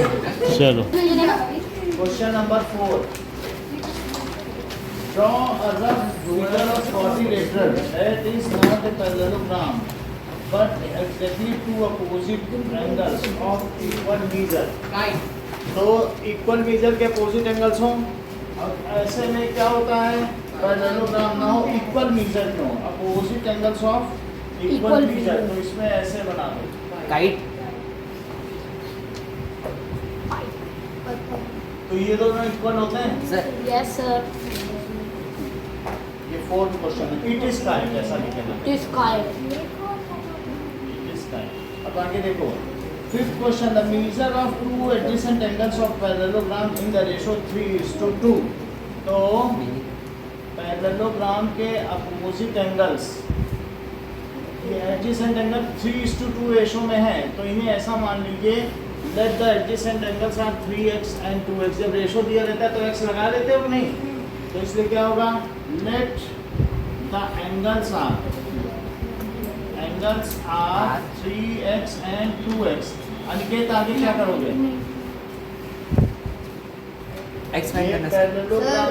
चलो question number 4. Draw a rough figure of quadrilateral that is not a parallelogram but exactly two opposite angles of equal measure. तो equal major के opposite angles हों. अब ऐसे में क्या होता है, पैरेललोग्राम ना हो, इक्वल मेजर क्यों, opposite angles of equal major. तो इसमें ऐसे बना दो काइट. तो ये दोनों इक्वल होते हैं. Sir yes sir. ये फोर्थ क्वेश्चन है. इट इज काइट ऐसा लिखेगा. This kite. It is kite. अब आगे देखो. Fifth question, the measure of two adjacent angles of parallelogram in the ratio 3:2. तो पैरेललोग्राम के अपोजिट एंगल्स, ये एडजेसेंट एंगल 3:2 रेशो में है. तो इन्हें ऐसा मान लीजिए, let the adjacent angles are 3x and 2x. जब रेशो दिया रहता है तो x लगा लेते हो नहीं, तो इसलिए क्या होगा, let the angles are 3x and 2x. Aniket आगे क्या करोगे? एक्सपेंड करना. Parallelogram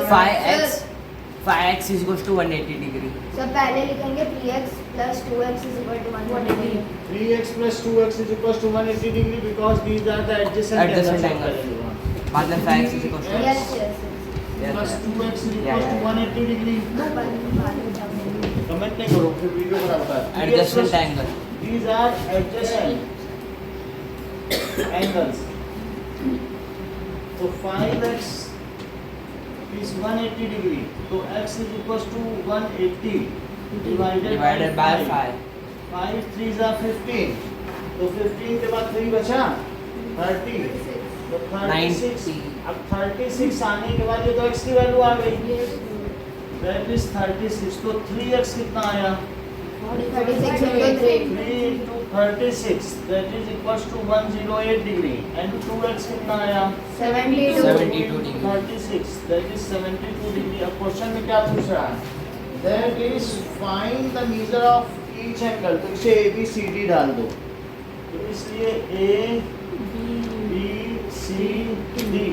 5x is equals to 180 degree. Sir पहले लिखेंगे 3x plus 2x is equal to 180. 3x plus 2x is equals to 180 degree because these are the adjacent angles of angles. parallelogram. बाद में 5x is equals to Yes, yes, Plus yes. 2x is equals to 180 degree. Comment नहीं करो, फिर video बना होता है. Adjacent angle. These are adjacent angles. तो 5x is 180 degree. तो x is equals to 180 divided by 5. 5 3s are 15. तो 15 के बाद 3 बचा 30. तो 36. 90. अब 36 आने के बाद ये तो x की वैल्यू आ गई. That is 36. तो 3x कितना आया? 36 into 3. 3 into 36. That is equals to 108 degree. And 2x कितना आया? 72. 72 degree. 36. That is 72 degree. अब क्वेश्चन में क्या पूछ रहा है? That is find the measure of each angle. तो इसे A B C D डाल दो. तो इसलिए A B C D.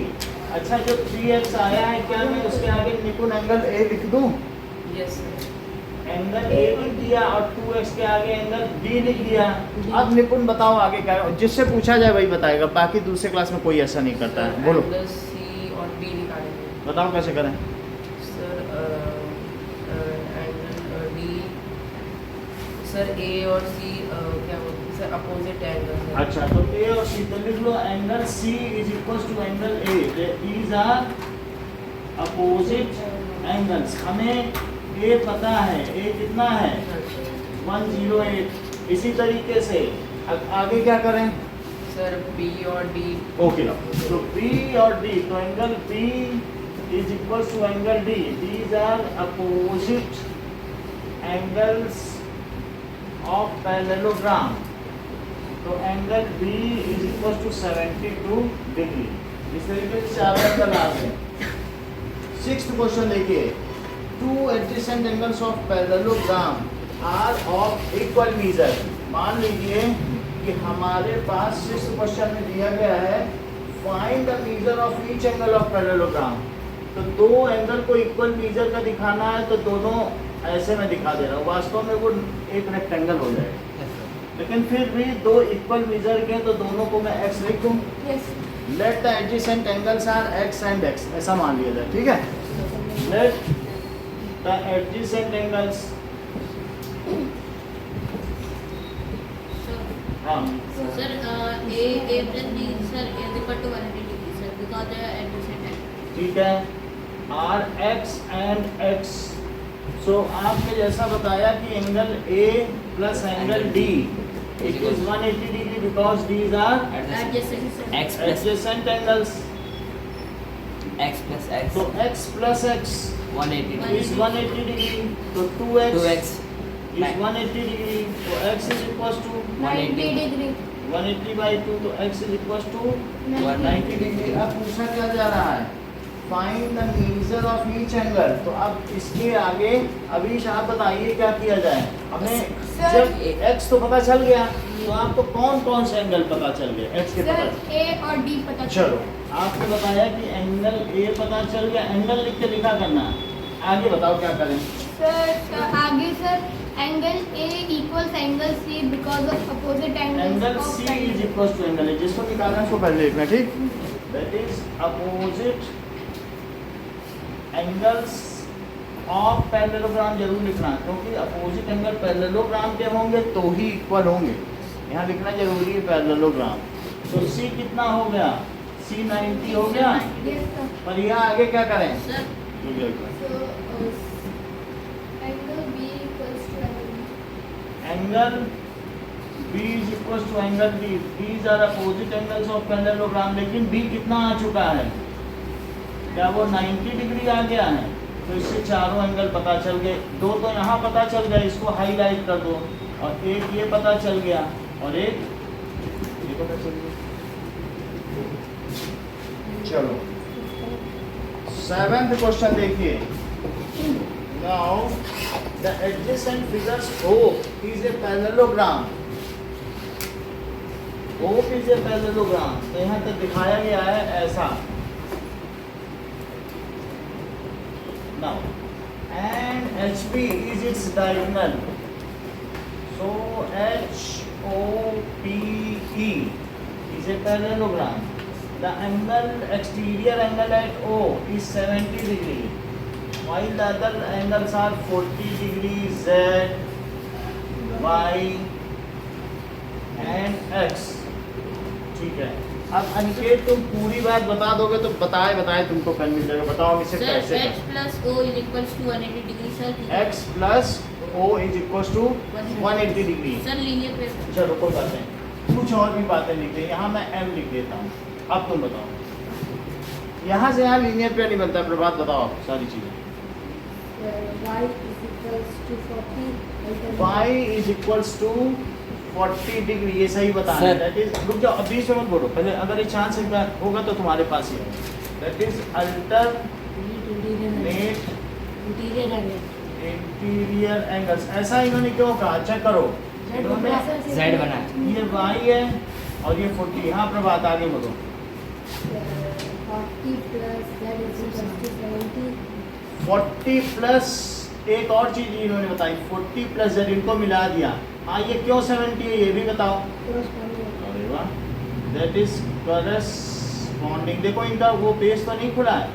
अच्छा, जो 3x आया है, क्या मैं उसके आगे निपुण एंगल A लिख दूं? Yes. एंगल A लिख दिया और 2x के आगे एंगल B लिख दिया. अब निपुण बताओ आगे क्या, जिससे पूछा जाए वही बताएगा. बाकी दूसरे क्लास में कोई ऐसा नहीं करता है. बोलो, एंगल C और B निकालेंगे. बताओ कैसे करें. Sir angle D. Sir A और C क्या बोलते हैं सर, अपोजिट एंगल. अच्छा, तो A और C तो लिख लो. Angle C is equals to angle A. These are opposite angles. हमें A पता है. A कितना है? 108. इसी तरीके से अब आगे क्या करें? सर B और D. ओके, तो B और D, तो angle B is equals to angle D. These are opposite angles of parallelogram. तो angle B is equals to 72 degree. इस तरीके से चार एंगल आ गए. सिक्स्थ क्वेश्चन देखिए. Two adjacent angles of parallelogram are of equal measure. मान लीजिए कि हमारे पास सिक्स्थ क्वेश्चन में दिया गया है find the measure of each angle of parallelogram. तो दो एंगल को इक्वल मेजर का दिखाना है, तो दोनों ऐसे में दिखा दे रहा हूँ. वास्तव में वो एक रेक्टेंगल हो जाएगा, लेकिन फिर भी दो इक्वल मेजर के, तो दोनों को मैं x लिख दूँ. Yes. Let the adjacent angles are x and x. ऐसा मान लिया जाए. ठीक है. Let the adjacent angles. हाँ, Sir, A plus B, sir, is equal to 180 degree, sir, because they are adjacent angles. ठीक है. Are x and x. So आपने जैसा बताया कि angle A plus angle D it is 180 degree because these are Adjacent. X plus adjacent angles. X plus X. तो x plus x 180 is degree. 180 degree. तो 2x 2x is 180 degree. तो x is equals to 90 degree. 180 by 2. तो x is equals to 190 degree. अब पूछा क्या जा रहा है? Find the measure of each angle. तो अब इसके आगे अभी आप बताइए क्या किया जाए. हमें Sir, जब x तो पता चल गया, तो आपको कौन कौन से एंगल पता चल गए एक्स के पता सर ए और डी पता चलो आपने बताया कि एंगल ए पता चल गया, एंगल लिख के लिखा करना है। आगे बताओ क्या करें। सर आगे sir angle A equals angle C because of opposite angle C is equal to angle A, जिसको निकालना है उसको पहले लिखना, ठीक। That is opposite angles of parallelogram जरूर लिखना, क्योंकि अपोजिट एंगल पैरेललोग्राम के होंगे तो ही इक्वल होंगे। यहाँ लिखना जरूरी है पैरेललोग्राम। तो सी कितना हो गया, सी 90 हो गया। पर यहाँ आगे क्या करें, sir angle B equals to angle B is equals to angle D. These are opposite angles of parallelogram, लेकिन B कितना आ चुका है, क्या वो 90 डिग्री आ गया है। तो इससे चारों एंगल पता चल गए। दो तो यहाँ पता चल गया, इसको हाईलाइट कर दो, और एक ये पता चल गया और एक ये पता चल गया। चलो 7th क्वेश्चन देखिए। Now the adjacent figures O is a parallelogram. O is a parallelogram. तो यहाँ तक दिखाया गया है ऐसा। Now and HB is its diagonal. So HOPE is a parallelogram. The angle, exterior angle at O is 70 degree, while the other angles are 40 degree Z, Y and X. ठीक है। अब अनिकेत तुम पूरी बात बता दोगे तो बताए तुमको कल मिल जाएगा। बताओ इसे सर कैसे x plus o is equals to 180 degree sir. x plus o is equals to 180 degree. Sir linear पे चलो कोई बात नहीं, कुछ और भी बातें लिख दें। यहाँ मैं m लिख देता हूँ। अब तुम बताओ, यहाँ से यहाँ लीनियर पे नहीं बनता। प्रभात बताओ सारी चीजें। y is equals to 40 degree, ये सही बताना है। दैट इज, रुक जाओ अभी से मत बोलो पहले, अगर ये चांस एक बार होगा तो तुम्हारे पास ही है। That is alternate interior angles. ऐसा इन्होंने क्यों कहा, चेक करो। इन्होंने Z बना ये y है और ये 40। यहाँ प्रभात आगे बोलो। 40 प्लस एक और चीज इन्होंने बताई, 40 प्लस z, इनको मिला दिया। हाँ ये क्यों 70 है ये भी बताओ। अरे वाह, दैट इज करस्पॉन्डिंग। देखो इनका वो पेज तो नहीं खुला है,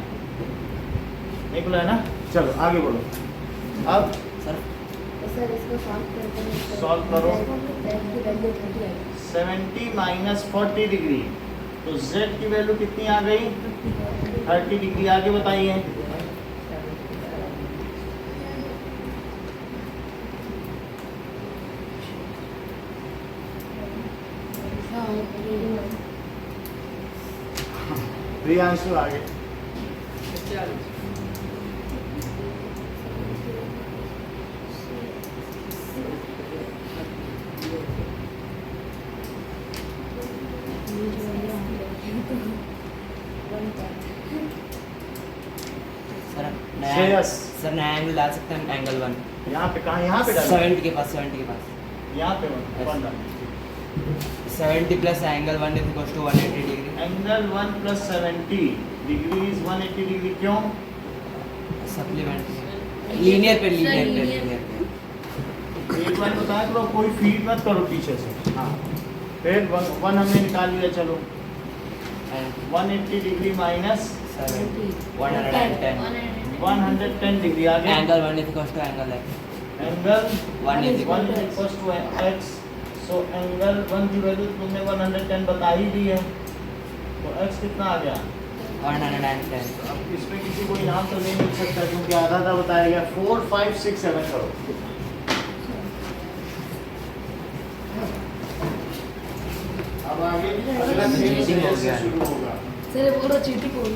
नहीं खुला है ना। चलो आगे बोलो। अब सर इसको सॉल्व करो। 70 माइनस 40 डिग्री, तो z की वैल्यू कितनी आ गई, 30 डिग्री। आगे बताइए। प्रियांशु आगे। श्रेयस, सर नया एंगल डाल सकते हैं, एंगल 1 यहाँ पे कहाँ, यहाँ पे डालो। 70 के पास, 70 के पास यहाँ पे वन डालो। 70 plus angle 1 is equal to 180 degree. Angle 1 plus 70 degree is 180 degree. क्यों, सप्लीमेंट लीनियर पे एक बार बताया करो, कोई फीड मत करो पीछे से। हाँ फिर 1 हमने निकाल लिया। चलो 180 डिग्री माइनस 110 डिग्री। आगे angle 1 is equal to angle angle 1 is equal to x। So angle 1 की वैल्यू तुमने 110 बता ही दी है, तो x कितना आ गया 110। अब इसमें किसी को इनाम तो नहीं मिल सकता क्योंकि आधा था बताया गया। 4 5 6 7 करो। अब आगे अगला चीटिंग हो गया। शुरू होगा। सर बोलो चीटिंग हो गई।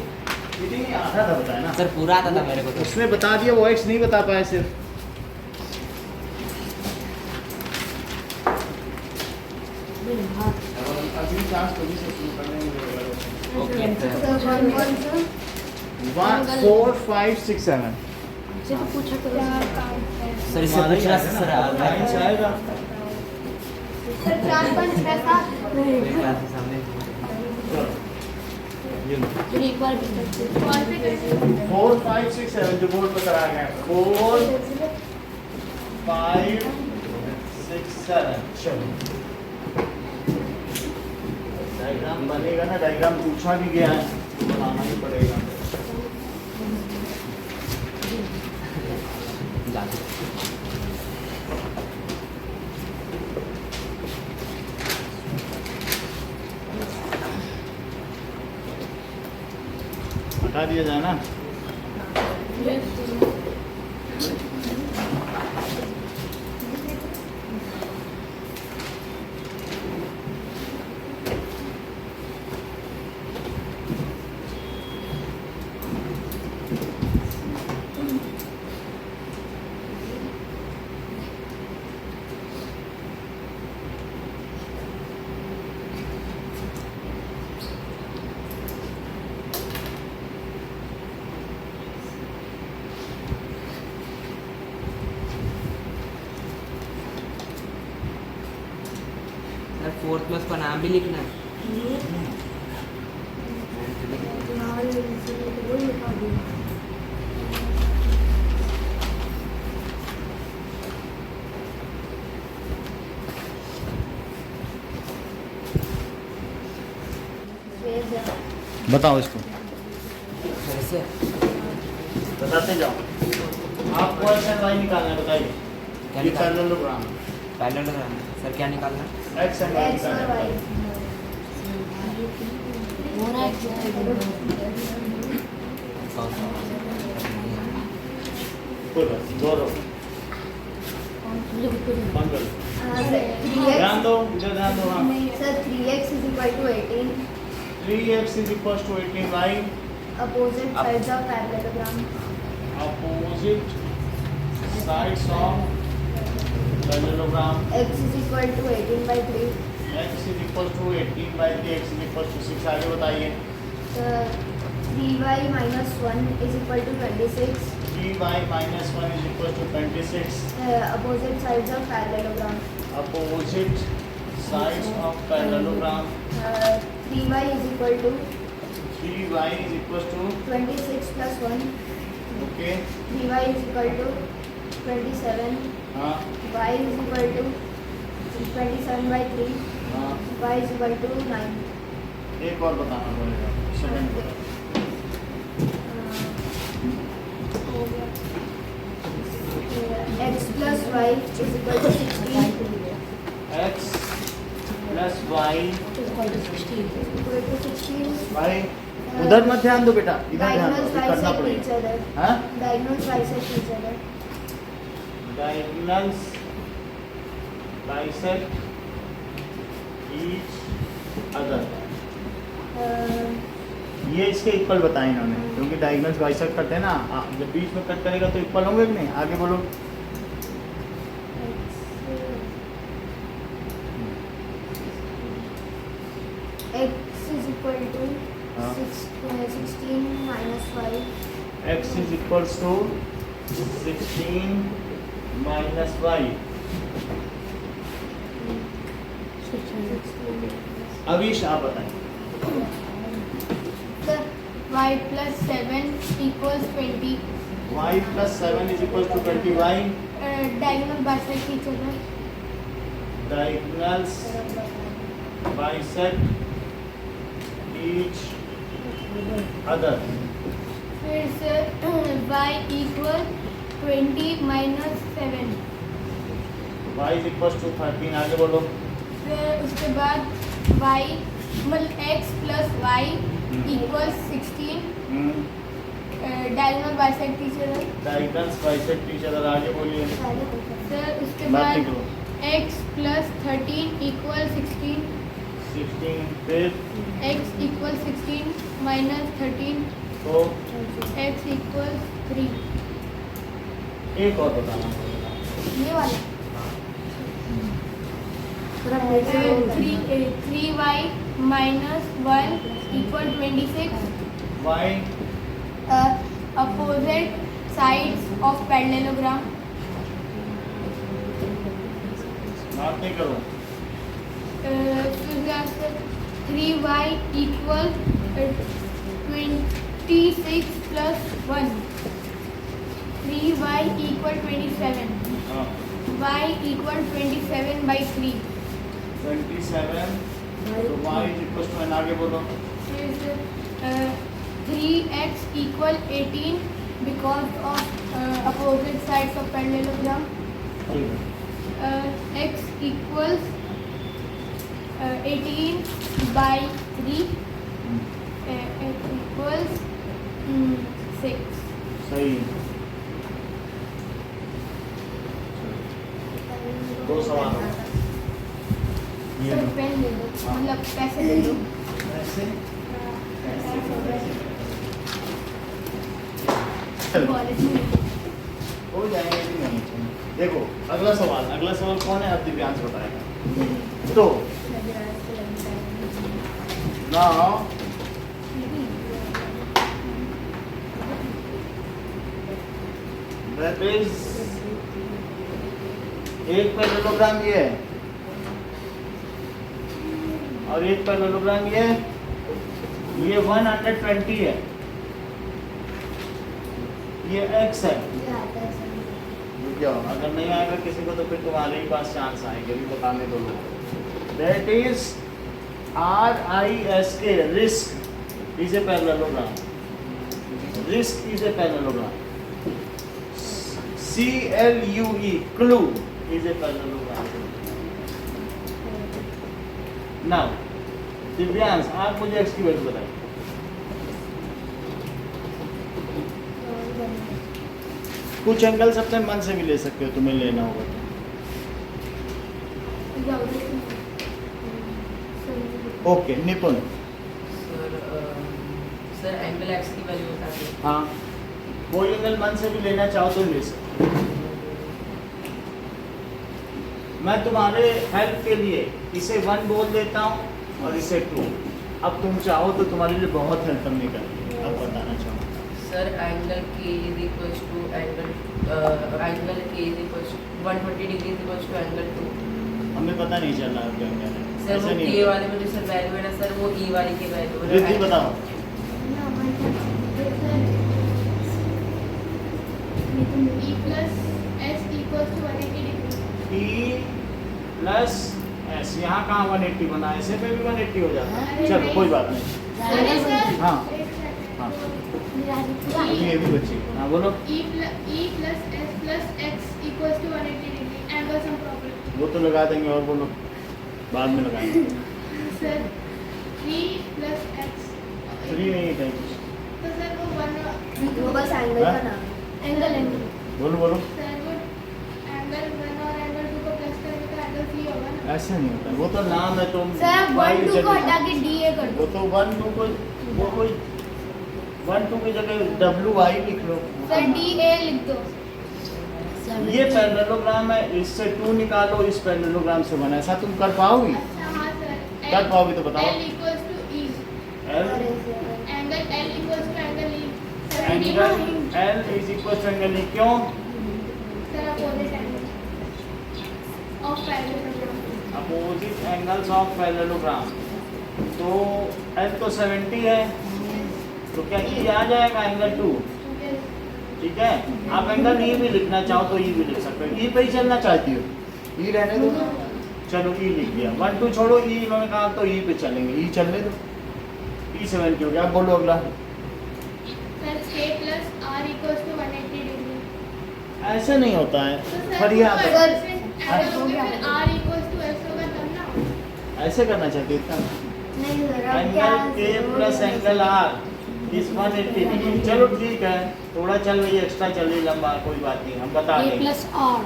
चीटिंग नहीं, आधा था बताया ना सर पूरा आता था मेरे को तो। उसने बता दिया, वो x नहीं बता पाया सिर्फ। अगली क्लास को भी से शुरू करने में ओके सर। सर 1 सर 1 4 5 6 7 सिर्फ पूछा करो। सर इससे पूछना सर लाइन से आएगा। सर 4.67 मेरे क्लास के सामने चलो ये लो। फिर एक बार भी करते हैं। कॉल पे कर 4 5 6 7 जो बोर्ड पे करा गया 4 5 6 7 चलो डायग्राम बनेगा ना, डायग्राम पूछा भी गया है तो बनाना ही पड़ेगा। जाते हटा दिया जाए ना। सर फोर्थ में उसका नाम भी लिखना है। बताओ इसको, कैसे बताते जाओ। आपको ऐसा वाई निकालना है, बताइए। क्या ये निकालना? पैरेललोग्राम पैरेललोग्राम सर क्या निकालना है? एक्स एंगल एक्स और निकालना वाई है। हो रहा बोलो दोनों बंद करो। ध्यान दो, इधर ध्यान दो। हाँ sir 3x is equal to 18 3x is equals to 18y opposite sides of parallelogram. opposite sides of parallelogram X is equal to 18 by 3. x is equals to 18 by 3 x is equals to 6। आगे बताइए। 3y minus 1 is equal to 26. 3y minus 1 is equals to 26। Opposite sides of parallelogram. opposite sides of parallelogram 3y is equal to 3y is equals to 26 plus 1. okay 3y is equal to 27. हाँ Y is equal to 27 by 3. हाँ Y is equal to 9. एक और बताना पड़ेगा second को। X plus y is equal to 16. x plus y Equal to 16. भाई उधर मत ध्यान दो बेटा, इधर ध्यान दो, Diagonals ये करना bisect each पड़ेगा। other. हाँ Diagonals bisect each other. diagonals bisect each other। ये इसके इक्वल बताए इन्होंने, क्योंकि डायगोनल्स बाइसेक्ट करते हैं ना, जब बीच में कट करेगा तो इक्वल होंगे कि नहीं। आगे बोलो। X is equal to हाँ। 16 minus 5. x is equals to 16 minus y। अविश आप बताएं। Sir, y plus 7 equals 20. y plus 7 is equals to 20y। Diagonal bisect each other. diagonals bisect each other। फिर से y equal 20 minus 7. y is equals to 13। आगे बोलो। फिर उसके बाद y मतलब x plus y equals 16. Diagonal bisect each other. diagonals bisect each other। आगे बोलिए। सर उसके बात बाद नहीं करो। x plus 13 equals 16. 16 फिर x equals 16 minus 13. तो x equals 3. एक और बताना पड़ेगा। ये वाला 3y minus 1 equal 26. y Opposite sides of parallelogram. बात नहीं करो। Answer 3y equal 26 plus 1. 3y equal 27. हाँ Y equal 27 by 3. 27 तो y इज इक्वल टू, आगे बोलो। Is 3x equal 18 because of opposite sides of parallelogram. ठीक है X equals 18 by 3. X equals 6. सही है। दो सवाल हो गए। ये सर लो। पेन दे दो, मतलब पैसे दे दो। ऐसे कॉलेज में हो जाएंगे कि नहीं? देखो अगला सवाल कौन है? अब दिव्यांश बताएगा। तो नाउ दैट इज एक पैरेललोग्राम ये है और एक पैरेललोग्राम ये 120 है, ये x है। रुक जाओ, अगर नहीं आएगा किसी को तो फिर तुम्हारे ही पास चांस आएंगे, अभी बताने दो लोग। That is RISK, risk is a parallelogram, risk is a parallelogram. CLUE, clue is a parallelogram. Now Divyansh, आप मुझे x की वैल्यू बताइए। कुछ एंगल्स अपने मन से भी ले सकते हो, तुम्हें लेना होगा तो। ओके निपुण। सर एंगल एक्स की वैल्यू बता दो। हाँ, कोई एंगल मन से भी लेना चाहो तो ले सकते हो। मैं तुम्हारे हेल्प के लिए इसे 1 बोल देता हूँ और इसे 2। अब तुम चाहो तो तुम्हारे लिए बहुत हेल्प करने का अब बताना चाहूँ। Sir angle K is equals to angle K is equals 120 degree is equals to angle 2। हमें पता नहीं चल रहा है क्या क्या है। सर वो ऐसा नहीं के होता। वाले में जो सर वैल्यू है ना सर, वो ई वाली की वैल्यू है। रिद्धि बताओ। E plus S equals to 180 degree. E plus S, यहाँ कहाँ 180 बना है? ऐसे पे भी 180 हो जाता है। चलो कोई बात नहीं। अरे सर, हाँ। एक सेकंड। हाँ। E ये भी बच्ची। हाँ बोलो। E plus S plus X equals to 180 degree. Angle sum property. वो तो लगा देंगे, और बोलो बाद में लगाएंगे। Sir 3 plus X. 3 नहीं है। तो सर वो 1 वो बस एंगल हाँ? का नाम है। एंगल बोलो बोलो। सर वो एंगल 1 और एंगल 2 को प्लस करेंगे तो एंगल 3 होगा ना। ऐसा नहीं होता, वो तो नाम है। तुम सर आप 1 2 को हटा के DA कर वो दो। तो 1 2 को, वो कोई 1 2 की जगह WI लिख लो। सर DA लिख दो। ये पैरेललोग्राम है, इससे 2 निकालो, इस पैरेललोग्राम से बना। ऐसा तुम कर पाओगी? अच्छा हाँ सर। कर पाओगी तो बताओ। L equals to E. L angle L equals to angle E. Angle L is equal to angle E। क्यों? Sir opposite angle of parallelogram. Opposite angles of parallelogram. तो L तो 70 है, तो क्या E आ जाएगा एंगल 2? ठीक है। आप एंगल E भी लिखना चाहो तो E भी लिख सकते हो। E पे ही चलना चाहती हो? E रहने दो ना। चलो E लिख दिया। 1 2 छोड़ो, E इन्होंने कहा तो E पे चलेंगे। E चलने दो। E 70 हो गया। अब बोलो अगला। Sir K plus R equals to 180 degree. ऐसे नहीं होता है, तो सर फरिया वो पे। ऐसे ऐड होगे फिर R equals to S होगा तब ना। ऐसे करना चाहते हो इतना? नहीं सर, अब एंगल क्या K plus angle R is 180 degree. चलो ठीक है, थोड़ा चल रही है, एक्स्ट्रा चल रही लंबा, कोई बात नहीं, हम बता देंगे। R.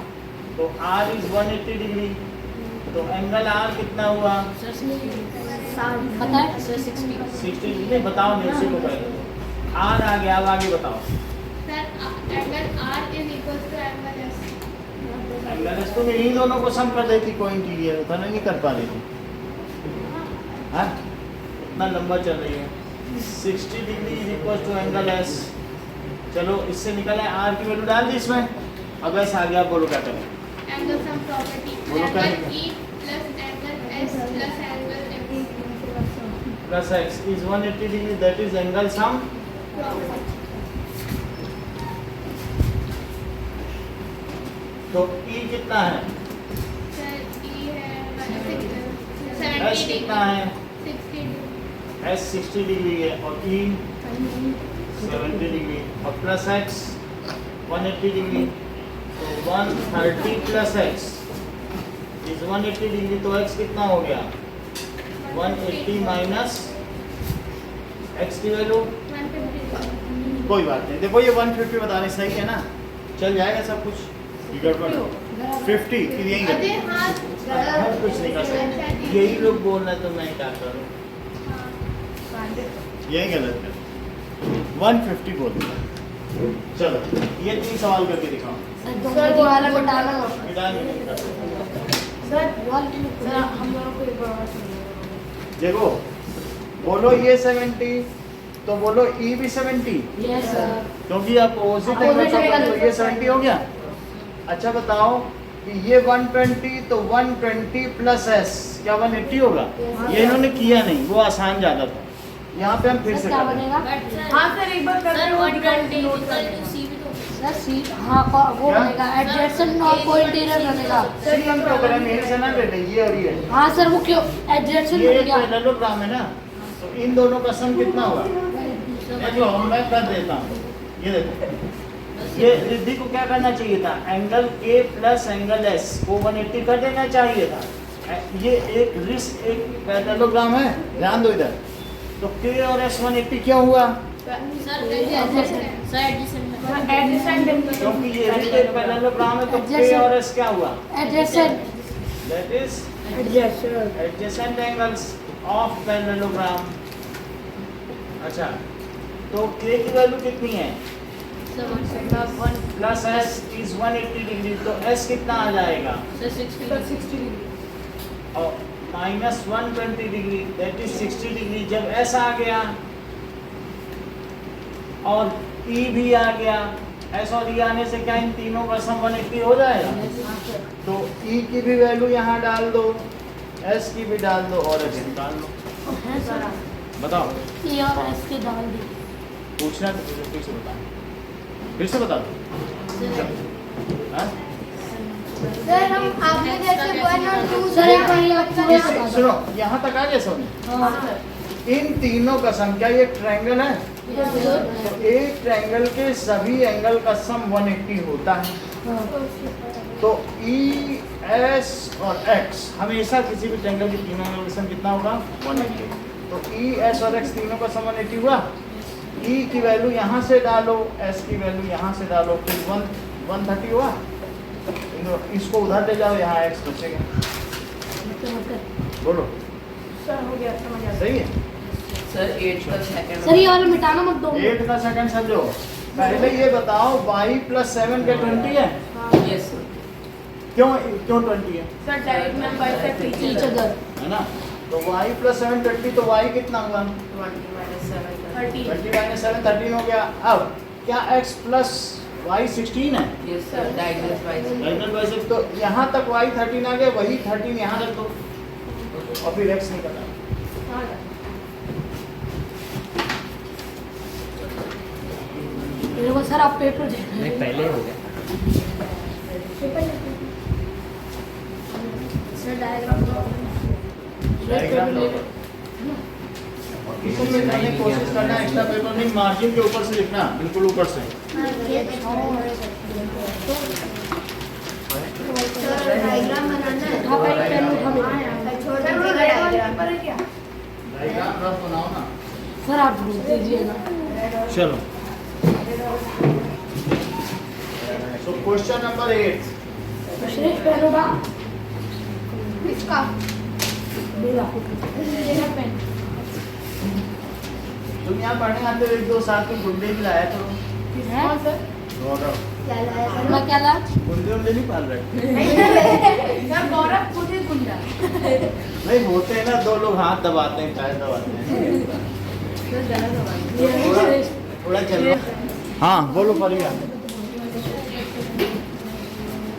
तो R इज 180 डिग्री, तो एंगल R कितना हुआ? बताएं? 60 नहीं, बताओ नहीं, उसी को पहले R आ गया। अब आगे बताओ। Sir angle R is equals to angle S. Angle S तुम इन्हीं दोनों को सम कर देती, कोई इंटीरियर होता नहीं कर पा रही थी। हाँ, इतना लंबा चल रही है। 60 degree is equal to angle S। चलो इससे निकला है R की वैल्यू डाल दी इसमें। अब ऐसा आ गया, बोलो क्या करें? Angle sum property. बोलो क्या एंगल लिखा? E plus angle S plus angle plus x is 180 degree, that is angle sum. तो E कितना है? sir E है S 70 कितना है? 60 S 60 डिग्री है और E 70 डिग्री और प्लस x 180 डिग्री, तो 130 प्लस x is 180 डिग्री, तो x कितना हो गया? 180 माइनस x की वैल्यू 150 कोई बात नहीं, देखो ये 150 बताने सही है ना, चल जाएगा सब कुछ। ये गड़बड़ 50 फिर यही अरे गड़बड़। हाँ हम कुछ नहीं कर सकते, यही लोग बोल रहे तो मैं क्या करूँ? यही गलत है, 150 बोल दिया। चलो ये 3 सवाल करके दिखाओ। सर वो वाला बताना सर हम लोगों को एक बार देखो, बोलो ये 70 तो बोलो E भी 70, यस सर क्योंकि आप अपोजिट एंगल का तो ये 70 हो गया। अच्छा बताओ कि ये 120 तो 120 प्लस s क्या 180 होगा? ये इन्होंने किया नहीं, वो आसान ज्यादा था। यहाँ पे हम फिर से क्या करें। बनेगा? हाँ सर एक बार सर 120 equal to C भी तो सर सी हाँ वो क्या? बनेगा एडजस्टेंट और कोइंटीरियर बनेगा। सर हम क्यों करें? मेरे से ना बेटे, ये और ये हाँ सर वो क्यों एडजस्टेंट ये बन गया? पैरेललोग्राम है ना, तो इन दोनों का सम कितना हुआ? देखो मैं कर देता हूँ, ये देखो, ये रिद्धि को क्या करना चाहिए था? Angle A plus angle S को 180 कर देना चाहिए था। ये एक रिस्ट एक पैरेललोग्राम है, ध्यान दो इधर। तो K और S 180 क्यों हुआ? सर एडजस्टेंट क्योंकि ये रिस्ट एक पैरेललोग्राम है, तो K और S क्या हुआ? Adjacent That is adjacent angles of parallelogram। अच्छा, तो K की वैल्यू कितनी है? प्लस S is 180 डिग्री, तो S कितना आ जाएगा? और minus 120 degree, that is 60 degree. जब S आ गया और E भी आ गया, S और E आने से क्या इन तीनों का सम 180 हो जाएगा? तो E की भी वैल्यू यहाँ डाल दो, S की भी डाल दो और S निकाल लो। है सर बताओ, ये और एस के डाल दी। पूछना तो फिर से बता, फिर से बता दो। हाँ? सर हम आपने जैसे 1 और 2 सर एक बार आप पूरे बता दो। सुनो, यहाँ तक आ गया समझ? हाँ इन तीनों का सम, क्या ये ट्रायंगल है? तो एक ट्रायंगल के सभी एंगल का सम 180 होता है। तो E, S और X हमेशा किसी भी ट्रायंगल के तीनों एंगल का सम कितना होगा? 180। तो E, S और X तीनों का सम 180 हुआ। E की वैल्यू यहाँ से डालो, S की वैल्यू यहाँ से डालो, फिर 130 हुआ। इसको उधर ले जाओ, यहाँ X बचेगा। बोलो सर हो गया, समझ आ सही है? सर 8 का सेकंड सर ये वाला मिटाना मत दो। 8 का सेकंड समझो। पहले ये बताओ y प्लस 7 का 20 है? Yes sir. क्यों 20 है? सर डायरेक्ट में बाइसेक्ट ईच अदर है ना? तो y प्लस 7 20, तो y कितना हुआ? 20 - 7 30। 20 माइनस 7 13 हो गया। अब क्या x प्लस y 16 है? Yes sir direct bisect. Diagonal bisect, तो यहाँ तक y 13 आ गया, वही 13 यहाँ रख दो और फिर x निकलना। मेरे को सर आप पेपर दे नहीं पहले हो गया। सर डायग्राम डायग्राम लो। इसमें मैंने कोशिश करना एक्स्ट्रा पेपर नहीं, मार्जिन के ऊपर से लिखना, बिल्कुल ऊपर से। डायग्राम बनाना है। उठा पाई पेन उठा मेरा। छोटा सा डायग्राम। डायग्राम रफ बनाओ ना। सर आप भेज दीजिएगा। चलो, so क्वेश्चन नंबर 8। श्रेष्ठ पेन उठा किसका? मेरा पेन। तुम यहाँ पढ़ने आते हो, 1-2 साथ में गुंडे भी लाया करो। कौन सर? गौरव, क्या लाया करो? मैं क्या ला? गुंडे उंडे नहीं पाल रहे? सर गौरव खुद ही गुंडा। नहीं होते हैं ना, 2 लोग हाथ दबाते हैं, पैर दबाते हैं। सर गलत होगा। ये श्रेष्ठ थोड़ा चलो। हाँ बोलो परिया।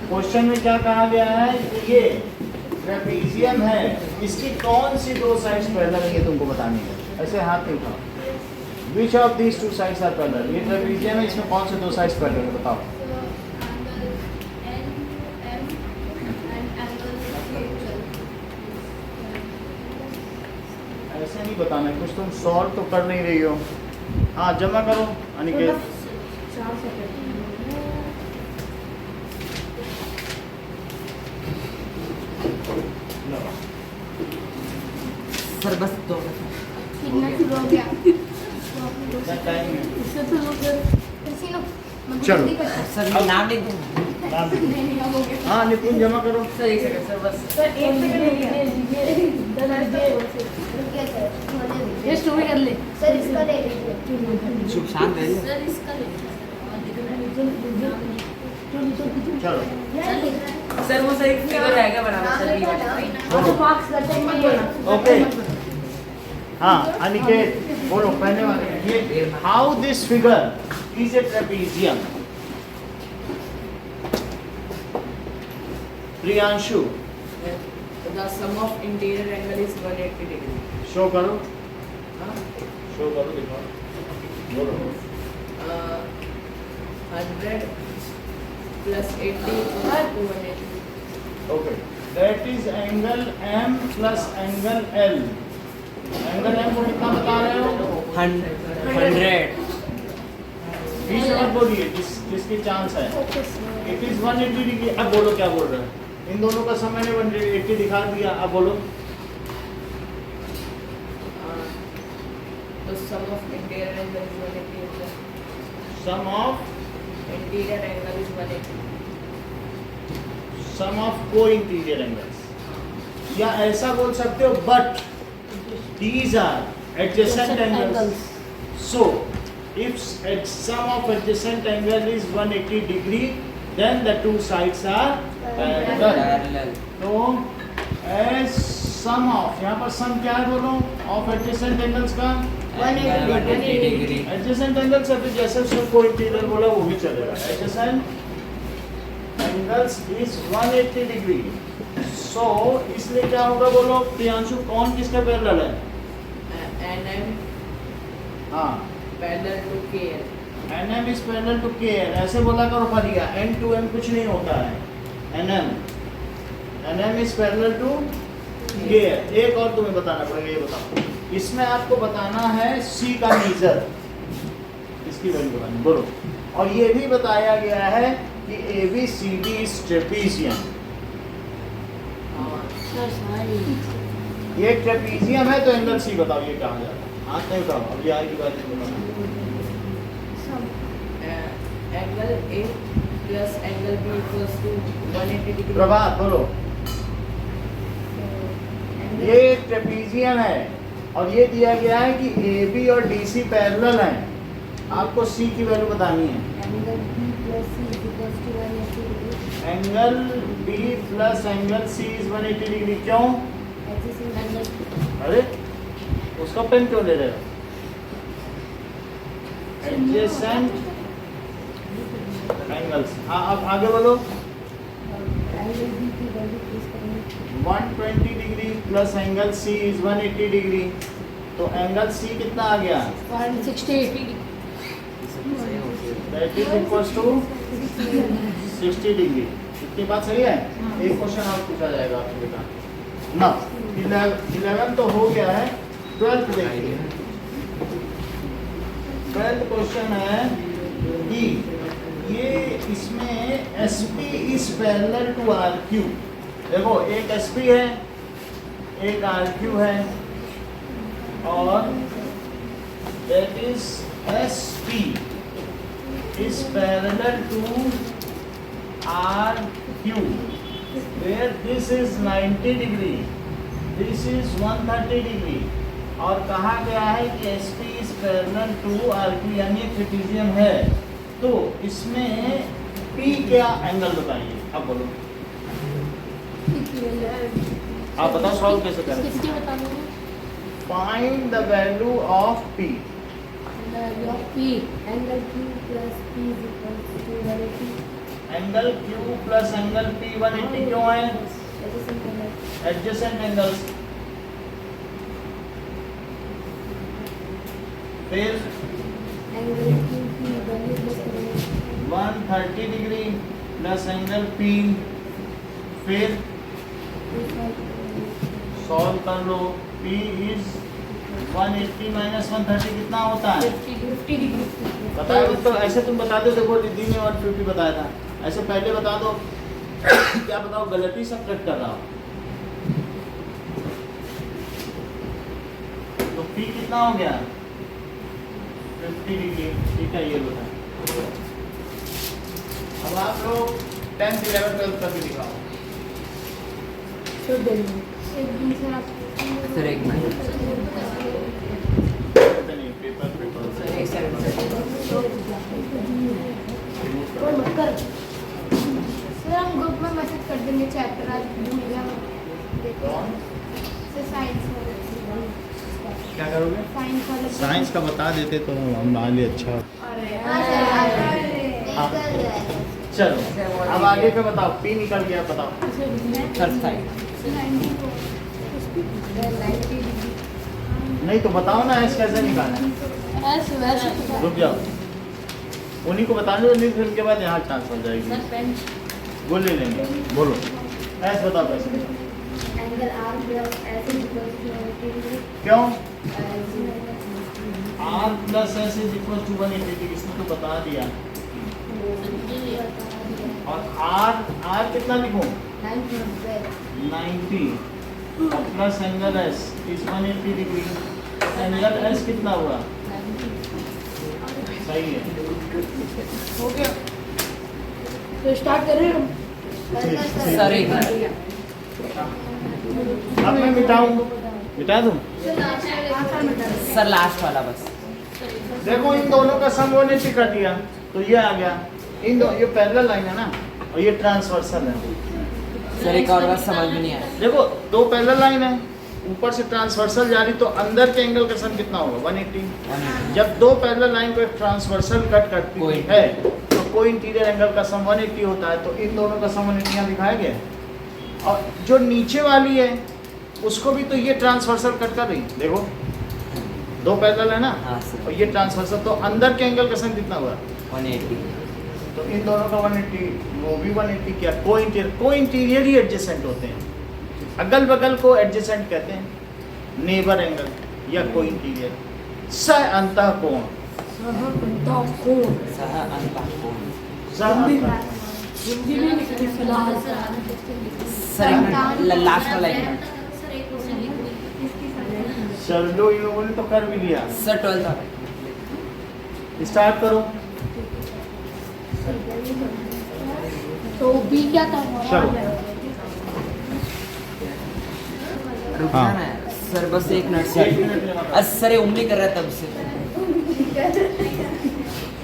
क्वेश्चन में क्या कहा गया है? ये ट्रेपीजियम है, इसकी कौन सी दो साइड्स पैरेलल है ये तुमको बतानी है। ऐसे हाथ नहीं उठाओ। Which of these two sides are parallel? ये ट्रेपीजियम है, इसमें कौन से दो साइड्स पैरेलल है बताओ। ऐसे नहीं बताना, कुछ तुम सॉल्व तो कर नहीं रही हो। हाँ जमा करो अनिकेत। सर बस दो कितना शुरू हो गया? क्या टाइम है? इससे तो लोग कैसी लो मैं चलो। जल्दी करता हूँ। सर ये नाम लिख दूँ। नाम लिखो। नहीं अब हो गया। हाँ निपुण जमा करो। सर एक सेकंड सर बस सर एक ये स्टोरी कर ले। सर इसका ले लीजिए। चुप शांत रहिए। सर इसका लिखना चलो सर वो सर एक फिगर रहेगा बनाना सर ये वाला। मार्क्स करते हैं ओके। हाँ अनिकेत बोलो पहले वाले। ये how this figure is a trapezium. Priyanshu The sum of interior angle is 180 degree. Show करो, हाँ? शो करो, दिखाओ बोलो। 100 plus 80 equals to 180. Okay that is angle M plus angle L। Angle M को कितना बता रहे हो? 100। बीच और बोलिए जिसकी चांस है। It is 180 degree. अब बोलो क्या बोल रहे हैं? इन दोनों का समय ने 180 दिखा दिया। अब बोलो। तो sum of interior angle is 180. Sum of Interior angle is 180. Sum of co-interior angles, या ऐसा बोल सकते हो but these are adjacent angles. So if sum of adjacent angle is 180 degree then the two sides are parallel. Parallel. तो as sum of, यहाँ पर sum क्या है बोलो of adjacent angles का? 180 डिग्री। adjacent angles अभी जैसे उसको कोई इंटीरियर बोला वो भी चलेगा। adjacent angles is 180 degree. so इसलिए क्या होगा बोलो प्रियांशु, कौन किसका पैरेलल है? NM हाँ parallel to KL. NM is parallel to KL। ऐसे बोला करो बढ़िया। N to M कुछ नहीं होता है। NM is parallel to KL। एक और तुम्हें बताना पड़ेगा, ये बताओ। इसमें आपको बताना है C का मेजर, इसकी वैल्यू बतानी बोलो। और ये भी बताया गया है कि ABCD is trapezium। ये ट्रेपीजियम है तो एंगल C बताओ ये कहाँ जाता है? हाथ नहीं उठाओ, अब ये आगे की बात बताना। Angle A plus angle B equals to 180 degree. प्रभात बोलो। ये ट्रेपीजियम है और ये दिया गया है कि AB और DC पैरेलल हैं। आपको C की वैल्यू बतानी है। Angle B plus angle C is 180 degree. क्यों? अरे उसका पेन क्यों ले रहे हो? Adjacent angles. हाँ अब आगे बोलो। 120 degree plus angle C is 180 degree. तो एंगल C कितना आ गया? 160। That is equals to 60 degree. इतनी बात सही है? एक क्वेश्चन और पूछा जाएगा आपसे बेटा ना। 11 तो हो गया है, 12th देखिए। 12th क्वेश्चन है कि ये इसमें SP is parallel to RQ। देखो एक SP है, एक RQ है, और that is SP is parallel to RQ, where this is 90 degree, this is 130 degree. और कहा गया है कि SP is parallel to RQ, यानी ट्रेपीजियम है। तो इसमें P क्या एंगल बताइए? अब बोलो, आप बताओ सॉल्व कैसे करें। Find the value of P। Angle Q plus angle P 180 क्यों है? एडजेसेंट एंगल्स, फिर 130 डिग्री प्लस एंगल P, फिर सॉल्व कर लो। P इज 180 माइनस 130 कितना होता है? 50 डिग्री। बताओ तो, ऐसे तुम बता दो। देखो दीदी ने 150 बताया था, ऐसे पहले बता दो। क्या बताओ, गलती सब कट कर रहा हो। तो P कितना हो गया? 50 डिग्री। ठीक है, ये बता। अब आप लोग 10th 11th 12th का भी दिखाओ। सर एक मिनट। सर एक सेकंड सर हम ग्रुप में मैसेज कर देंगे चैप्टर आज भूल गया देखो सर साइंस क्या करोगे? साइंस वाला साइंस का बता देते तो हमारे लिए अच्छा। चलो अब आगे का बताओ। P निकल गया, बताओ। Sir side. नहीं तो बताओ ना, ऐसे कैसे निकालना? रुक जाओ, उन्हीं को बताने दो, नहीं फिर उनके बाद यहाँ चांस हो जाएगी। वो ले लेंगे। बोलो ऐसे बताओ कैसे। Angle R plus S is equal to 180 degree. क्यों? R plus S is equal to 180 degree, इसने तो बता दिया। और R कितना लिखूं? 90 और plus angle S is 180 degree. Angle S कितना हुआ? सही है। हो गया तो स्टार्ट कर रहे हैं हम। सर एक मिनट। अब मैं मिटा दूं? सर लास्ट वाला बस। देखो इन दोनों का सम 180 कर दिया तो ये आ गया। इन दो, ये पैरेलल लाइन है ना, और ये ट्रांसवर्सल है। सर एक और बात समझ में नहीं आया। देखो दो पैरेलल लाइन है, ऊपर से ट्रांसवर्सल जा रही, तो अंदर के एंगल का सम कितना होगा? 180। जब दो पैरेलल लाइन को एक ट्रांसवर्सल कट करती कोई है तो कोई इंटीरियर एंगल का सम 180 होता है। तो इन दोनों का सम 180 यहाँ दिखाया गया है। और जो नीचे वाली है उसको भी तो ये ट्रांसवर्सल कट कर रही, देखो दो पैरेलल है ना, हाँ सर। और ये ट्रांसवर्सल, तो अंदर के एंगल का सम कितना हुआ? 180। तो इन दोनों का 180, वो भी 180 क्या? को इंटीरियर ही एडजेसेंट होते हैं। अगल बगल को एडजेसेंट कहते हैं, नेबर एंगल या को इंटीरियर। स अंतः कोण, सह अंतःकोण। हिंदी में लिखते फिलहाल सर एक मिनट, लास्ट वाला एक मिनट। सर एक क्वेश्चन लिखो। चलो इन लोगों ने तो कर भी लिया। सर 12th वाला। स्टार्ट करो। तो बी क्या था? चलो। रुक हाँ। जाना है सर, बस एक मिनट एक मिनट लेना सर। सर ये उंगली कर रहा है तब से।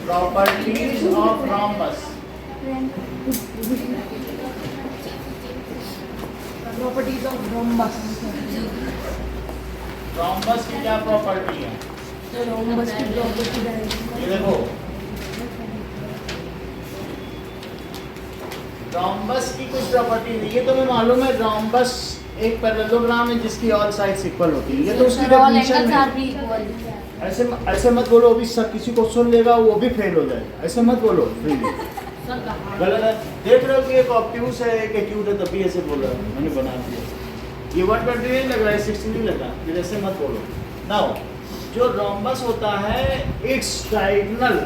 Properties of rhombus. Properties of rhombus. Rhombus की क्या प्रॉपर्टी है? रोम्बस की प्रॉपर्टी है ये देखो, रॉम्बस की कुछ प्रॉपर्टी है, ये तो मैं मालूम है। रॉम्बस एक पैरेललोग्राम है जिसकी ऑल साइड्स इक्वल होती है। ये तो उसकी डेफिनेशन है। ऐसे मत बोलो, अभी सब किसी को सुन लेगा वो भी फेल हो जाएगा। ऐसे मत बोलो फ्रीली, गलत है। देख रहे हो कि एक ऑब्ट्यूस है एक एक्यूट है, तभी ऐसे बोल रहा है, मैंने बना दिया। ये 120 नहीं लग रहा है, 60 नहीं लगा, फिर ऐसे मत बोलो। नाउ जो रॉम्बस होता है इट्स डायगोनल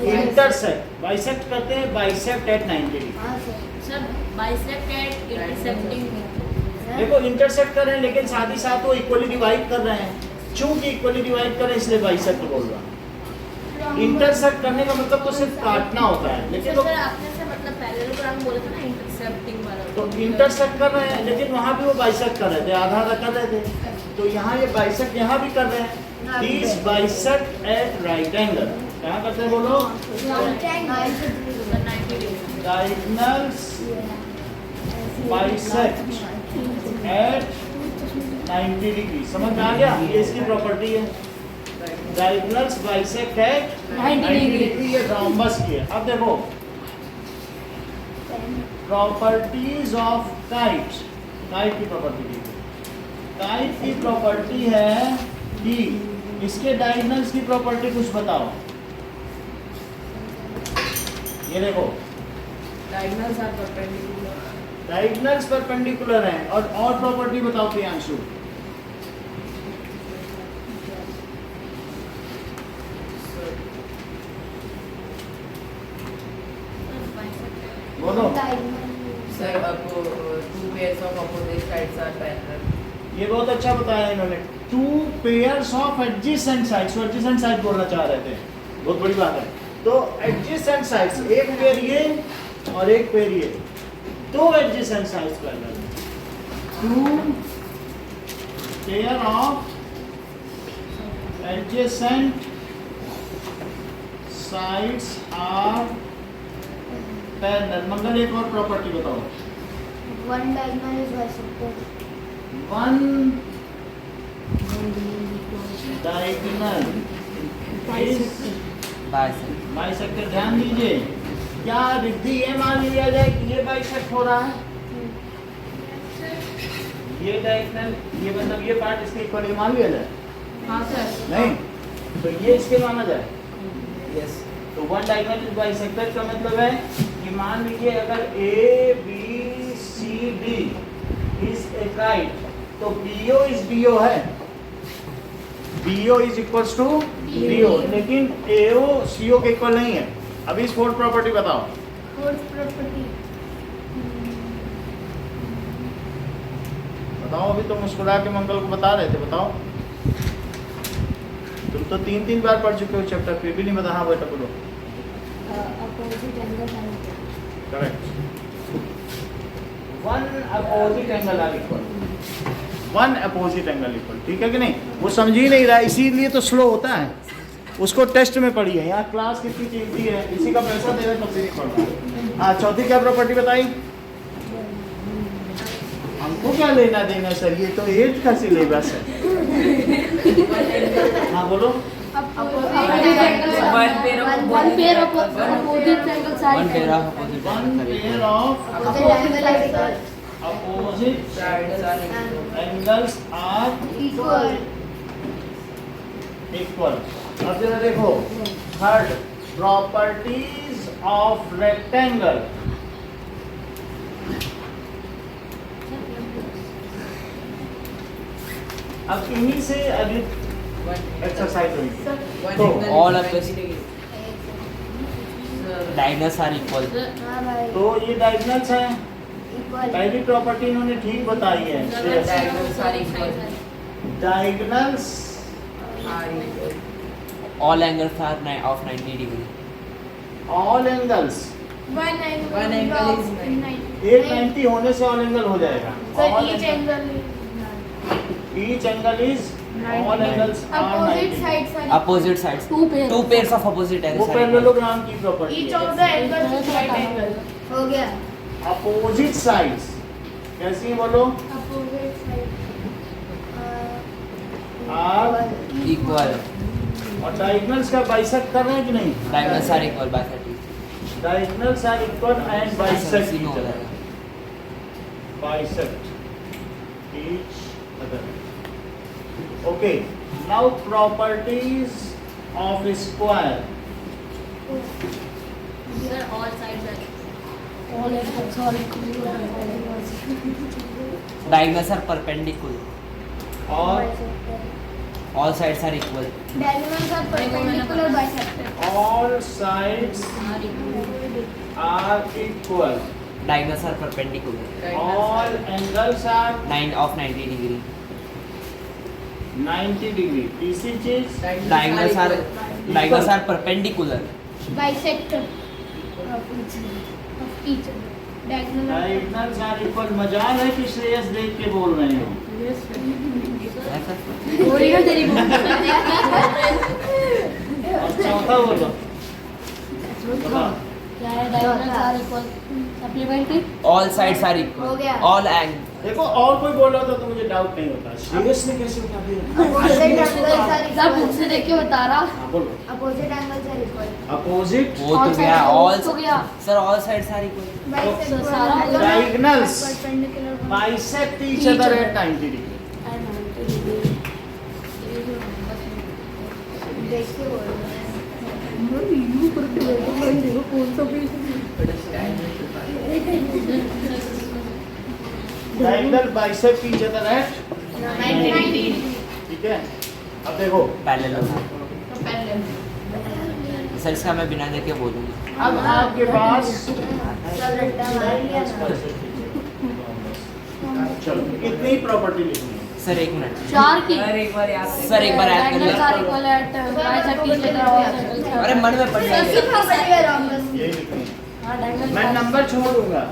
इंटरसेक्ट, बाइसेक्ट करते हैं, bisect at 90 degree. Sir bisect at intersecting. देखो इंटरसेक्ट कर रहे हैं लेकिन साथ ही साथ वो इक्वली डिवाइड कर रहे हैं। चूंकि इक्वली डिवाइड कर रहे हैं इसलिए बाइसेक्ट बोल रहा हूं। इंटरसेक्ट करने का मतलब तो सिर्फ काटना होता है, लेकिन सर आपने से मतलब पैरेललोग्राम बोला था ना, इंटरसेप्टिंग वाला। तो इंटरसेक्ट कर रहे हैं लेकिन वहाँ भी वो बाइसेक्ट कर रहे थे, आधा आधा कर रहे थे। तो यहाँ ये बाइसेक्ट यहाँ भी कर रहे हैं। These bisect at right angle. क्या करते हैं बोलो? Diagonals bisect at 90 degree. समझ में आ गया? ये इसकी प्रॉपर्टी है, डायगोनल्स बाइसेक्ट एट 90 डिग्री। ये रॉम्बस की है। अब देखो प्रॉपर्टीज ऑफ काइट, काइट की प्रॉपर्टी दी। काइट की प्रॉपर्टी है कि इसके डायगोनल्स की प्रॉपर्टी कुछ बताओ। ये देखो diagonals are perpendicular. Diagonals perpendicular हैं और प्रॉपर्टी बताओ प्रियांशु। बोलो। सर आपको two pairs of opposite sides are parallel. ये बहुत अच्छा बताया इन्होंने, two pairs of adjacent sides, adjacent side बोलना चाह रहे थे, बहुत बड़ी बात है। तो एडजेसेंट साइड्स, एक पेयर ये और एक पेयर ये, दो adjacent sides parallel, two pair of adjacent sides are parallel. Mangal एक और प्रॉपर्टी बताओ। One diagonal is bisector. One diagonal bisector. ध्यान दीजिए, क्या रिद्धि ये मान लिया जाए कि ये बाइसेक्ट हो रहा है? ये डायगोनल, ये मतलब ये पार्ट इसके इक्वल मान लिया जाए? हाँ सर। नहीं, तो ये इसके माना जाए। यस। तो वन डायगोनल इज बाइसेक्टर का मतलब है कि मान लीजिए अगर A B C D is a kite, तो बीओ इज बीओ है, BO is equals to BO, लेकिन एओ सीओ के इक्वल नहीं है। अभी इस फोर्थ प्रॉपर्टी बताओ। फोर्थ प्रॉपर्टी बताओ, अभी तो मुस्कुरा के मंगल को बता रहे थे, बताओ। तुम तो 3 बार पढ़ चुके हो चैप्टर, फिर भी नहीं बता। हाँ बेटा बोलो। Opposite angle side. Correct. One opposite angle are equal, one opposite angle equal, ठीक है कि नहीं? वो समझ ही नहीं रहा, इसीलिए तो स्लो होता है। उसको टेस्ट में पढ़ी है, यहाँ क्लास कितनी कीमती है, इसी का पैसा दे रहे तब से नहीं पढ़ रहा। हाँ, चौथी क्या प्रॉपर्टी बताई? हमको क्या लेना देना सर, ये तो 8th का सिलेबस है। हाँ बोलो। One pair of one pair of one opposite pair of Opposite angle is equal. Opposite sides are equal. Angles are Equal. Equal. अब जरा देखो, थर्ड प्रॉपर्टीज ऑफ रेक्टेंगल। अब इन्हीं से अगली एक्सरसाइज होगी। तो all of this diagonals are equal. हाँ भाई. तो ये डायगोनल्स हैं। Equal. पहली प्रॉपर्टी इन्होंने ठीक बताई है। Diagonals are equal. Diagonals Are equal. All angles are of 90 degree. All angles, one angle One angle is 90. 890 होने से ऑल एंगल हो जाएगा। Sir each angle each angle is all angles opposite sides are Opposite sides. Two pairs of opposite वो angles. are equal. Parallelogram की property each है। Of the angles is right angle हो गया. Opposite sides कैसी हैं बोलो? Opposite side. Are Equal. और diagonals का बाइसेक्ट कर रहे हैं कि नहीं? Diagonals are equal by 30. Diagonals are equal and bisect इसी में ईच हो अदर। जाएगा। Bisect each other. Okay, now properties of square. Sir, all sides are Diagonals are perpendicular. और All sides are equal. Diagonals are perpendicular bisector all sides are equal, Diagonals are perpendicular. All angles are 90 degree. 90 degree. तीसरी चीज Diagonals are perpendicular. Bisector of each diagonal diagonals are equal. मजाल है कि श्रेयस देख के बोल रहे हो। थोड़ी ना तेरी और चौथा बोलो। बताओ। क्या है diagonals are equal supplementary all sides are हो इक्वल गया। ऑल एंग देखो और कोई बोल रहा था तो मुझे डाउट नहीं होता, सीरियसली कैसे बता दिया? सर बुक से देख के बता रहा। हाँ, बोलो। Opposite angles are equal. Opposite वो All तो गया sides ऑल तो गया। सर ऑल साइड्स आर इक्वल तो सारा हो गया। Diagonals Perpendicular. bisect each other at 90 degree. देख के बोल रहे हैं. Diagonal bisect each other at 90 ठीक है। अब देखो पैरेलल सर इसका मैं बिना देखे बोलूंगा अब आपके पास चलो कितनी प्रॉपर्टी लिखनी है? सर एक मिनट चार की सर एक बार याद सर एक बार याद कर Diagonals are ले equal at bisect each other all angles are- अरे मन में पड़ जाएगा यही लिखनी है। हाँ, diagonal मैं bisect- नंबर छोड़ दूंगा,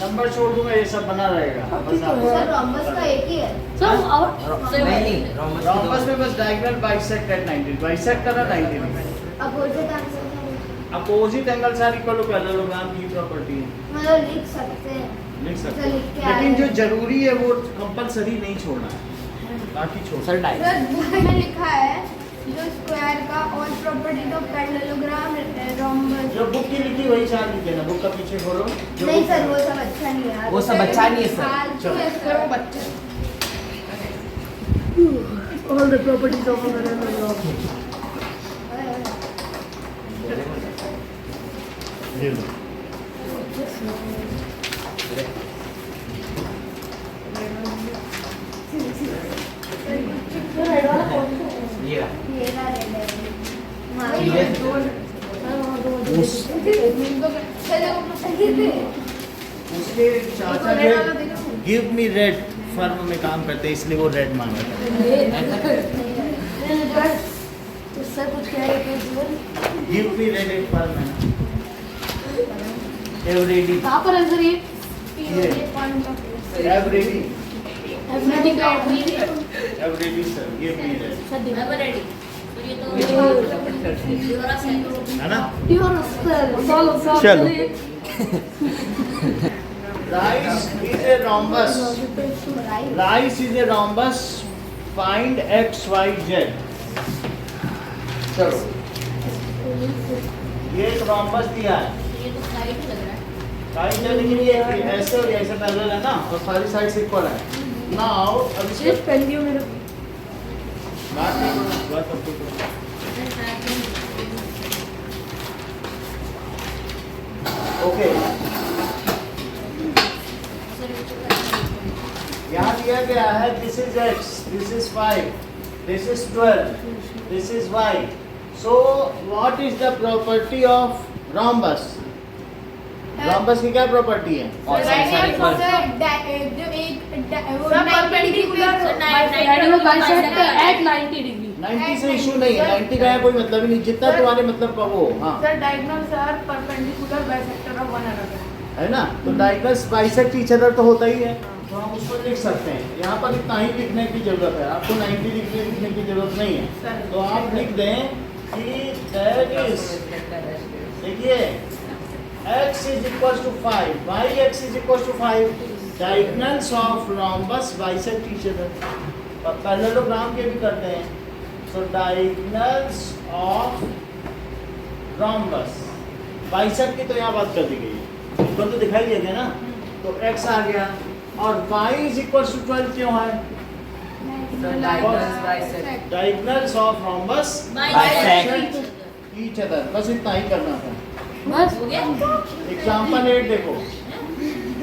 नंबर छोड़ दूंगा, ये सब बना रहेगा। बस आप- सर rhombus का एक ही है. सर और नहीं रोमस Rhombus में बस diagonal bisect at 90 bisect करा 90 degree. Opposite angles are opposite angles are equal to parallelogram की प्रॉपर्टी है, मतलब लिख सकते हैं. लिख सकते तो लिख हैं। के आ लेकिन रहे जो हैं. जरूरी है वो कंपलसरी नहीं छोड़ना है, बाकी छोड़ सर डाई सर बुक में लिखा है जो स्क्वायर का all property of parallelogram rhombus जो बुक की लिखी वही चार लिख देना, बुक का पीछे खोलो। जो नहीं book- सर वो सब अच्छा नहीं है. वो सब अच्छा नहीं है सर फालतू है सर वो बच्चे ये लो। ये रहा ये ना रेड है. ये उसके चाचा जो गिव मी रेड फर्म में काम करते हैं इसलिए वो रेड मांग रहे उससे कुछ कह रहे थे जीवन गिव मी रेड एक फर्म है एवरेडी कहाँ पर है सर ये एवरेडी एवरीथिंग का Eveready sir give me red sir अब रेडी तो ये तो ये है ना? प्योर सर चलो। Rice is a rhombus. Rice is a rhombus. Find x, y, z. चलो ये एक rhombus दिया है, ये तो साइड लग रहा है. साइड है लेकिन ये ऐसे और ऐसे पैरेलल है ना, और सारी साइड इक्वल है। नाउ अब इसके पेन दियो मेरे बात नहीं करो, बात अब करो। ओके यहाँ दिया गया है this is x, this is 5, this is 12, this is y. So what is the property of rhombus? Rhombus की क्या प्रॉपर्टी है? All sides are equal at 90 degree 90 से इशू नहीं है, 90 का है कोई मतलब ही नहीं, जितना तुम्हारे मतलब का वो। हाँ Sir, diagonals are perpendicular bisector of one another. है ना, तो डायगोनल्स बाइसेक्ट ईच अदर तो होता ही है, तो हम उसको लिख सकते हैं। यहाँ पर इतना ही लिखने की जरूरत है, आपको 90 डिग्री लिखने की जरूरत नहीं है। तो आप लिख दें कि दैट इज, देखिए x is equals to 5, y x is equals to 5, diagonals of rhombus bisect each other. Parallelogram के भी करते हैं, so diagonals of rhombus bisect की तो यहाँ बात कर दी गई है, इक्वल तो दिखाई दिया गया ना, तो x आ गया और y is equals to 12 क्यों है? Diagonals of rhombus Bisect each other, बस इतना ही करना था। बस हो गया. एग्जाम्पल 8 देखो,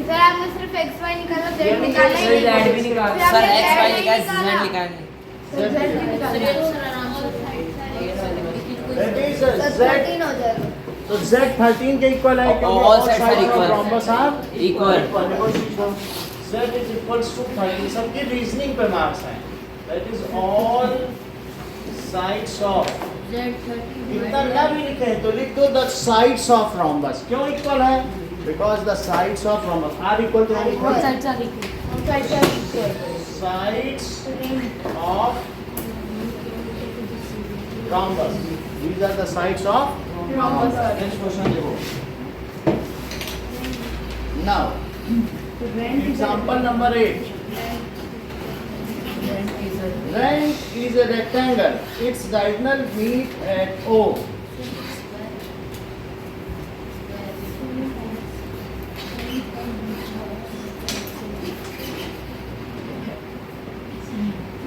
सर आपने सिर्फ x y निकाला ये z निकाला सर Z भी निकाला. सर एक्स वाई लिखा है z लिखा है सर ये तो सर आराम से that is सर z, 13 हो जाएगा. तो z 13 के इक्वल है क्योंकि All all sides are sides of equal. rhombus are Equal. देखो सीखो, z is equals to 13, सबकी रीजनिंग पे मार्क्स हैं, that is all sides of, इतना ना भी लिखे तो लिख दो the sides of rhombus, क्यों इक्वल है? Because the sides of rhombus are equal to all equal. sides are equal Sides of rhombus, these are the sides of rhombus. Next question देखो, now example number 8. Rank is a rectangle. Its diagonal meet at O.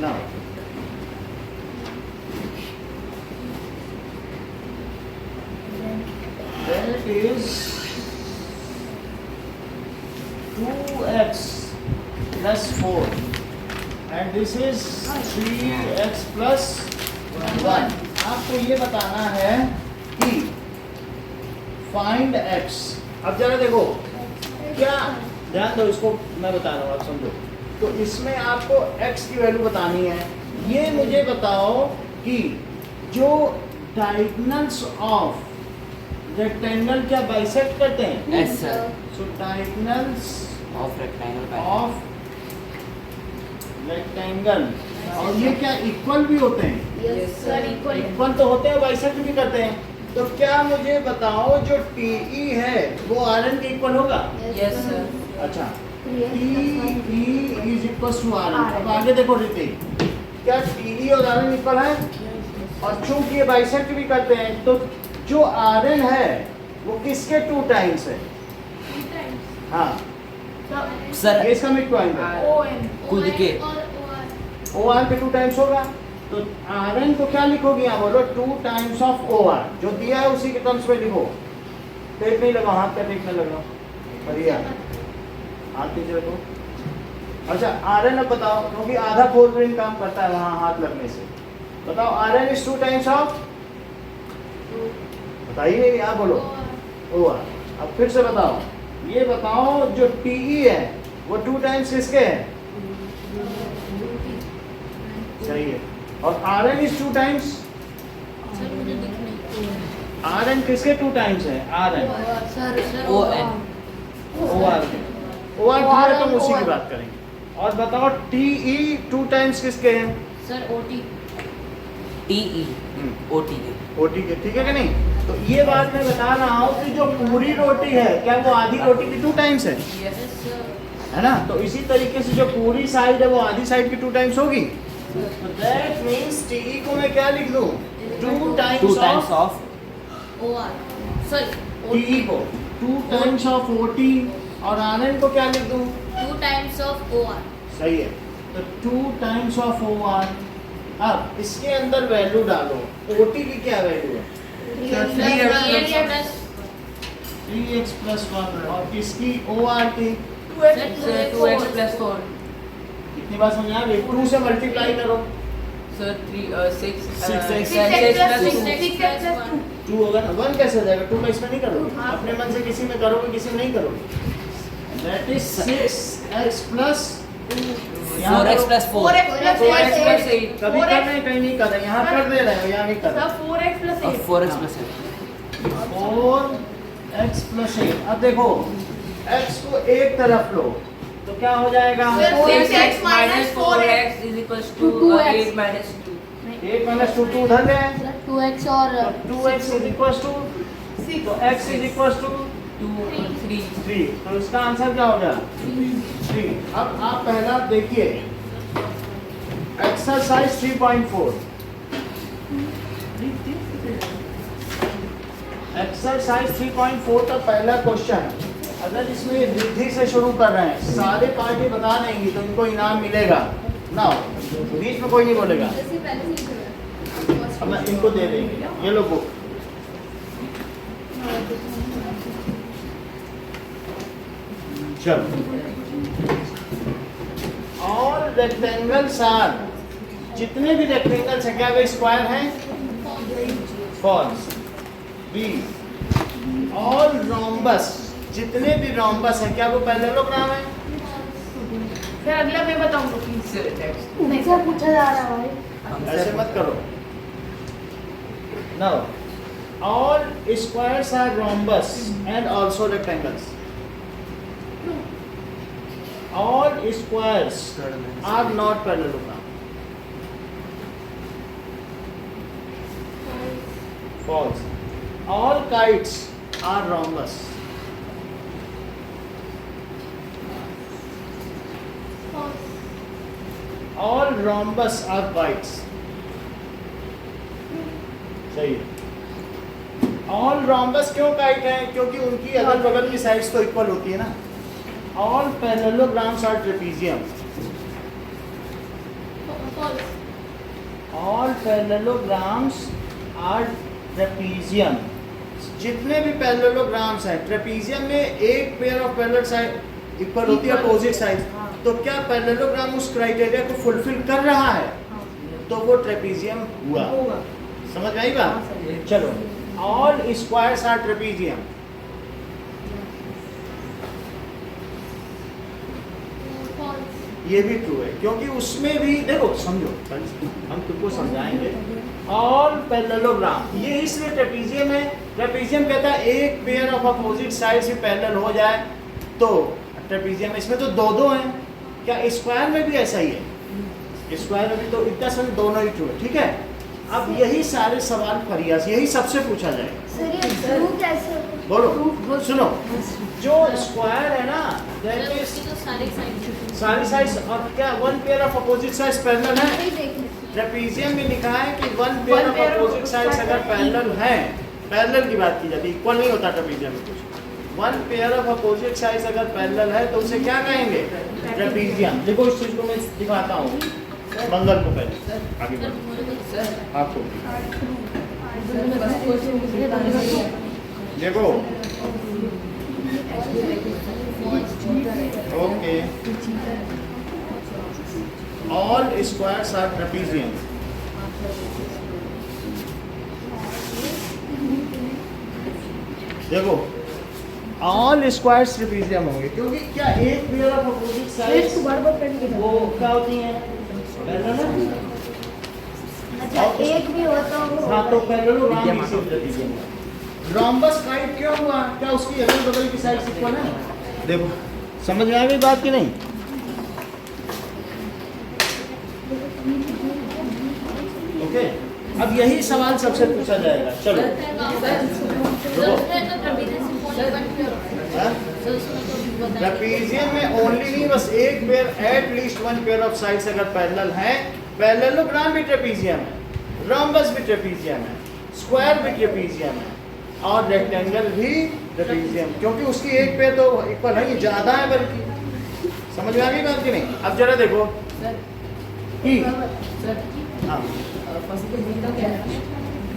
Now, rank is 2x plus 4 and this is 3x plus 1. आपको ये बताना है कि find x. अब जरा देखो क्या, ध्यान दो, इसको मैं बता रहा हूँ, आप समझो. तो इसमें आपको x की वैल्यू बतानी है. ये मुझे बताओ कि जो डायगोनल्स ऑफ रेक्टेंगल क्या बाइसेक्ट करते हैं? Yes, sir. So diagonals Of rectangle. Of rectangle, और ये क्या इक्वल भी होते हैं? Yes, sir. इक्वल तो होते हैं, बाइसेक्ट भी करते हैं. तो क्या मुझे बताओ जो TE है वो RN के इक्वल होगा? Yes, sir. अच्छा, TE is equals to RN. अब आगे देखो ऋतिक, क्या TE और RN इक्वल है? और चूंकि ये बाइसेक्ट भी करते हैं तो जो RN है वो किसके 2 टाइम्स है? हाँ, सर ये इसका मिड पॉइंट है. खुद के OR के 2 टाइम्स होगा. तो RN को क्या लिखोगे यहाँ बोलो? 2 टाइम्स ऑफ OR. जो दिया है उसी के टर्म्स में लिखो. टेप नहीं लगाओ, हाथ का टेप नहीं लगाओ, बढ़िया हाथ नीचे रखो. अच्छा, RN अब बताओ, क्योंकि आधा फोर ब्रेन काम करता है वहाँ हाथ लगने से. बताओ RN इज 2 टाइम्स ऑफ, बताइए आप बोलो, OR. अब फिर से बताओ, ये बताओ जो TE है वो 2 टाइम्स किसके है? सही है. और RN इज 2 टाइम्स, सर मुझे दिख नहीं. RN किसके 2 टाइम्स है? RN sir ON. OR के. OR था तो उसी की बात करेंगे. और बताओ TE 2 टाइम्स किसके हैं? Sir OT. TE. OT के. रोटी के, ठीक है कि नहीं? तो ये बात मैं बता रहा हूँ कि जो पूरी रोटी है क्या वो आधी रोटी की 2 टाइम्स है? Yes, sir. है ना? तो इसी तरीके से जो पूरी साइड है वो आधी साइड की 2 टाइम्स होगी. तो दैट मींस TE को मैं क्या लिख दूं? 2 times of OR. Sir TE को 2 टाइम्स ऑफ OT, और RN को क्या लिख दूं? 2 टाइम्स ऑफ OR. सही है. तो 2 टाइम्स ऑफ OR. अब इसके अंदर वैल्यू डालो. OT की क्या वैल्यू है? 3x plus 1. और इसकी OR की Sir, 2x plus 4. कितनी बार समझ आ गई? 2 से मल्टीप्लाई करो. Sir, 6 6x 6x plus 2. 6x plus 1. 2 होगा ना? 1 कैसे हो जाएगा? 2 का इसमें नहीं करोगे, अपने मन से किसी में करोगे, किसी में नहीं करोगे. That is 6x plus 4x plus 4. 4x plus 8. कभी कर रहे हैं, कहीं नहीं कर रहे. यहाँ कर दे रहे हो, यहाँ नहीं कर रहे. 4x plus 8. 4x plus 8. अब देखो x को एक तरफ लो तो क्या हो जाएगा? 6x minus 4x is equals to 8 minus 2. 8 minus 2, 2 उधर गए. 2x और 2x is equals to, तो x is equals to 2, 3. 3. तो इसका आंसर क्या हो गया? 3. अब आप पहला देखिए एक्सरसाइज 3.4. एक्सरसाइज 3.4 का पहला क्वेश्चन. अगर इसमें वृद्धि से शुरू कर रहे हैं, सारे पार्टी बता देंगी तो इनको इनाम मिलेगा ना. बीच में कोई नहीं बोलेगा. अब मैं इनको दे देंगे, ये लो बुक. चलो, और रेक्टेंगल्स आर, जितने भी रेक्टेंगल्स हैं क्या वे स्क्वायर हैं? फॉल्स. बी, ऑल रोम्बस, जितने भी रोम्बस हैं क्या वो पैरेललोग्राम है? फिर अगला मैं बताऊंगा. Sir, next. मुझसे पूछा जा रहा है भाई. ऐसे मत करो. Now, all squares are rhombus and also rectangles. All squares are not parallelogram. False. All kites are rhombus. All rhombus are kites. सही है। ऑल रोम्बस क्यों काइट है? क्योंकि उनकी अगल बगल की साइड्स तो इक्वल होती है ना। All parallelograms are trapezium. All parallelograms are trapezium. जितने भी पैरेललोग्राम्स हैं ट्रेपीजियम में एक pair of parallel side equal होती है अपोजिट साइड। तो क्या पैरेललोग्राम उस क्राइटेरिया को फुलफिल कर रहा है तो वो ट्रेपीजियम हुआ। समझ आई बात? चलो, ऑल स्क्वायर्स आर ट्रेपीजियम। ये भी ट्रू है क्योंकि उसमें भी देखो, समझो, हम तुमको समझाएंगे। ऑल पैरेललोग्राम ये इसलिए ट्रेपीजियम है। ट्रेपीजियम कहता है एक पेयर ऑफ अपोजिट साइड से पैरेलल हो जाए तो ट्रेपीजियम। इसमें तो दो दो हैं। क्या स्क्वायर में भी ऐसा ही है? स्क्वायर में भी तो इतना समझ दोनों ही ट्रू है। ठीक है, अब यही सारे सवाल फरियास यही सबसे पूछा जाएगा। सर ये ट्रू कैसे? बोलो, सुनो, जो स्क्वायर है ना दैट इज तो सारी साइड्स और क्या one pair of opposite sides parallel है। ट्रेपीजियम में लिखा है कि one pair of opposite sides अगर पैरेलल है, पैरेलल की बात की जाती है, इक्वल नहीं होता ट्रेपीजियम में कुछ। One pair of opposite sides अगर पैरेलल है तो उसे क्या कहेंगे? ट्रेपीजियम। देखो इस चीज को मैं दिखाता हूँ मंगल को। पहले आगे बढ़ो, आपको देखो। Okay, all squares are trapezium. देखो, ऑल स्क्वायर्स ट्रेपीजियम होंगे क्योंकि क्या एक पेयर ऑफ अपोजिट साइड्स वो क्या होती हैं? पैरेलल है। अच्छा, एक भी होता हो। हाँ, तो पैरेललोग्राम इसी ट्रेपीजियम है। रोम्बस काइट क्यों हुआ? क्या उसकी अगल बगल की साइड इक्वल है? देखो, समझ में आ गई बात कि नहीं? ओके, अब यही सवाल सबसे पूछा जाएगा। चलो, ट्रेपीजियम में ओनली नहीं, बस एक pair, at least one pair of sides अगर पैरेलल है। पैरेललोग्राम भी ट्रेपीजियम है, रोम्बस भी ट्रेपीजियम है, स्क्वायर भी ट्रेपीजियम है और रेक्टेंगल भी ट्रेपीजियम, क्योंकि उसकी एक पेयर तो इक्वल है, ये ज्यादा है बल्कि। समझ में आ गई बात कि नहीं? अब जरा देखो कि हाँ,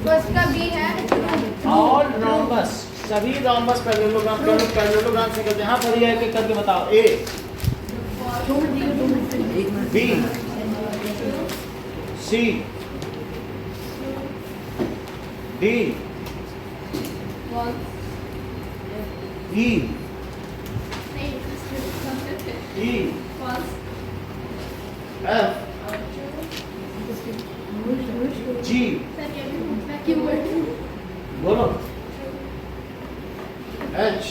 फर्स्ट का बी है। ऑल रोम्बस, सभी रोम्बस पैरेललोग्राम से करते हैं। हाँ, बढ़िया एक करके बताओ। ए, बी, सी, डी, ई, एफ, जी, बोलो, एच,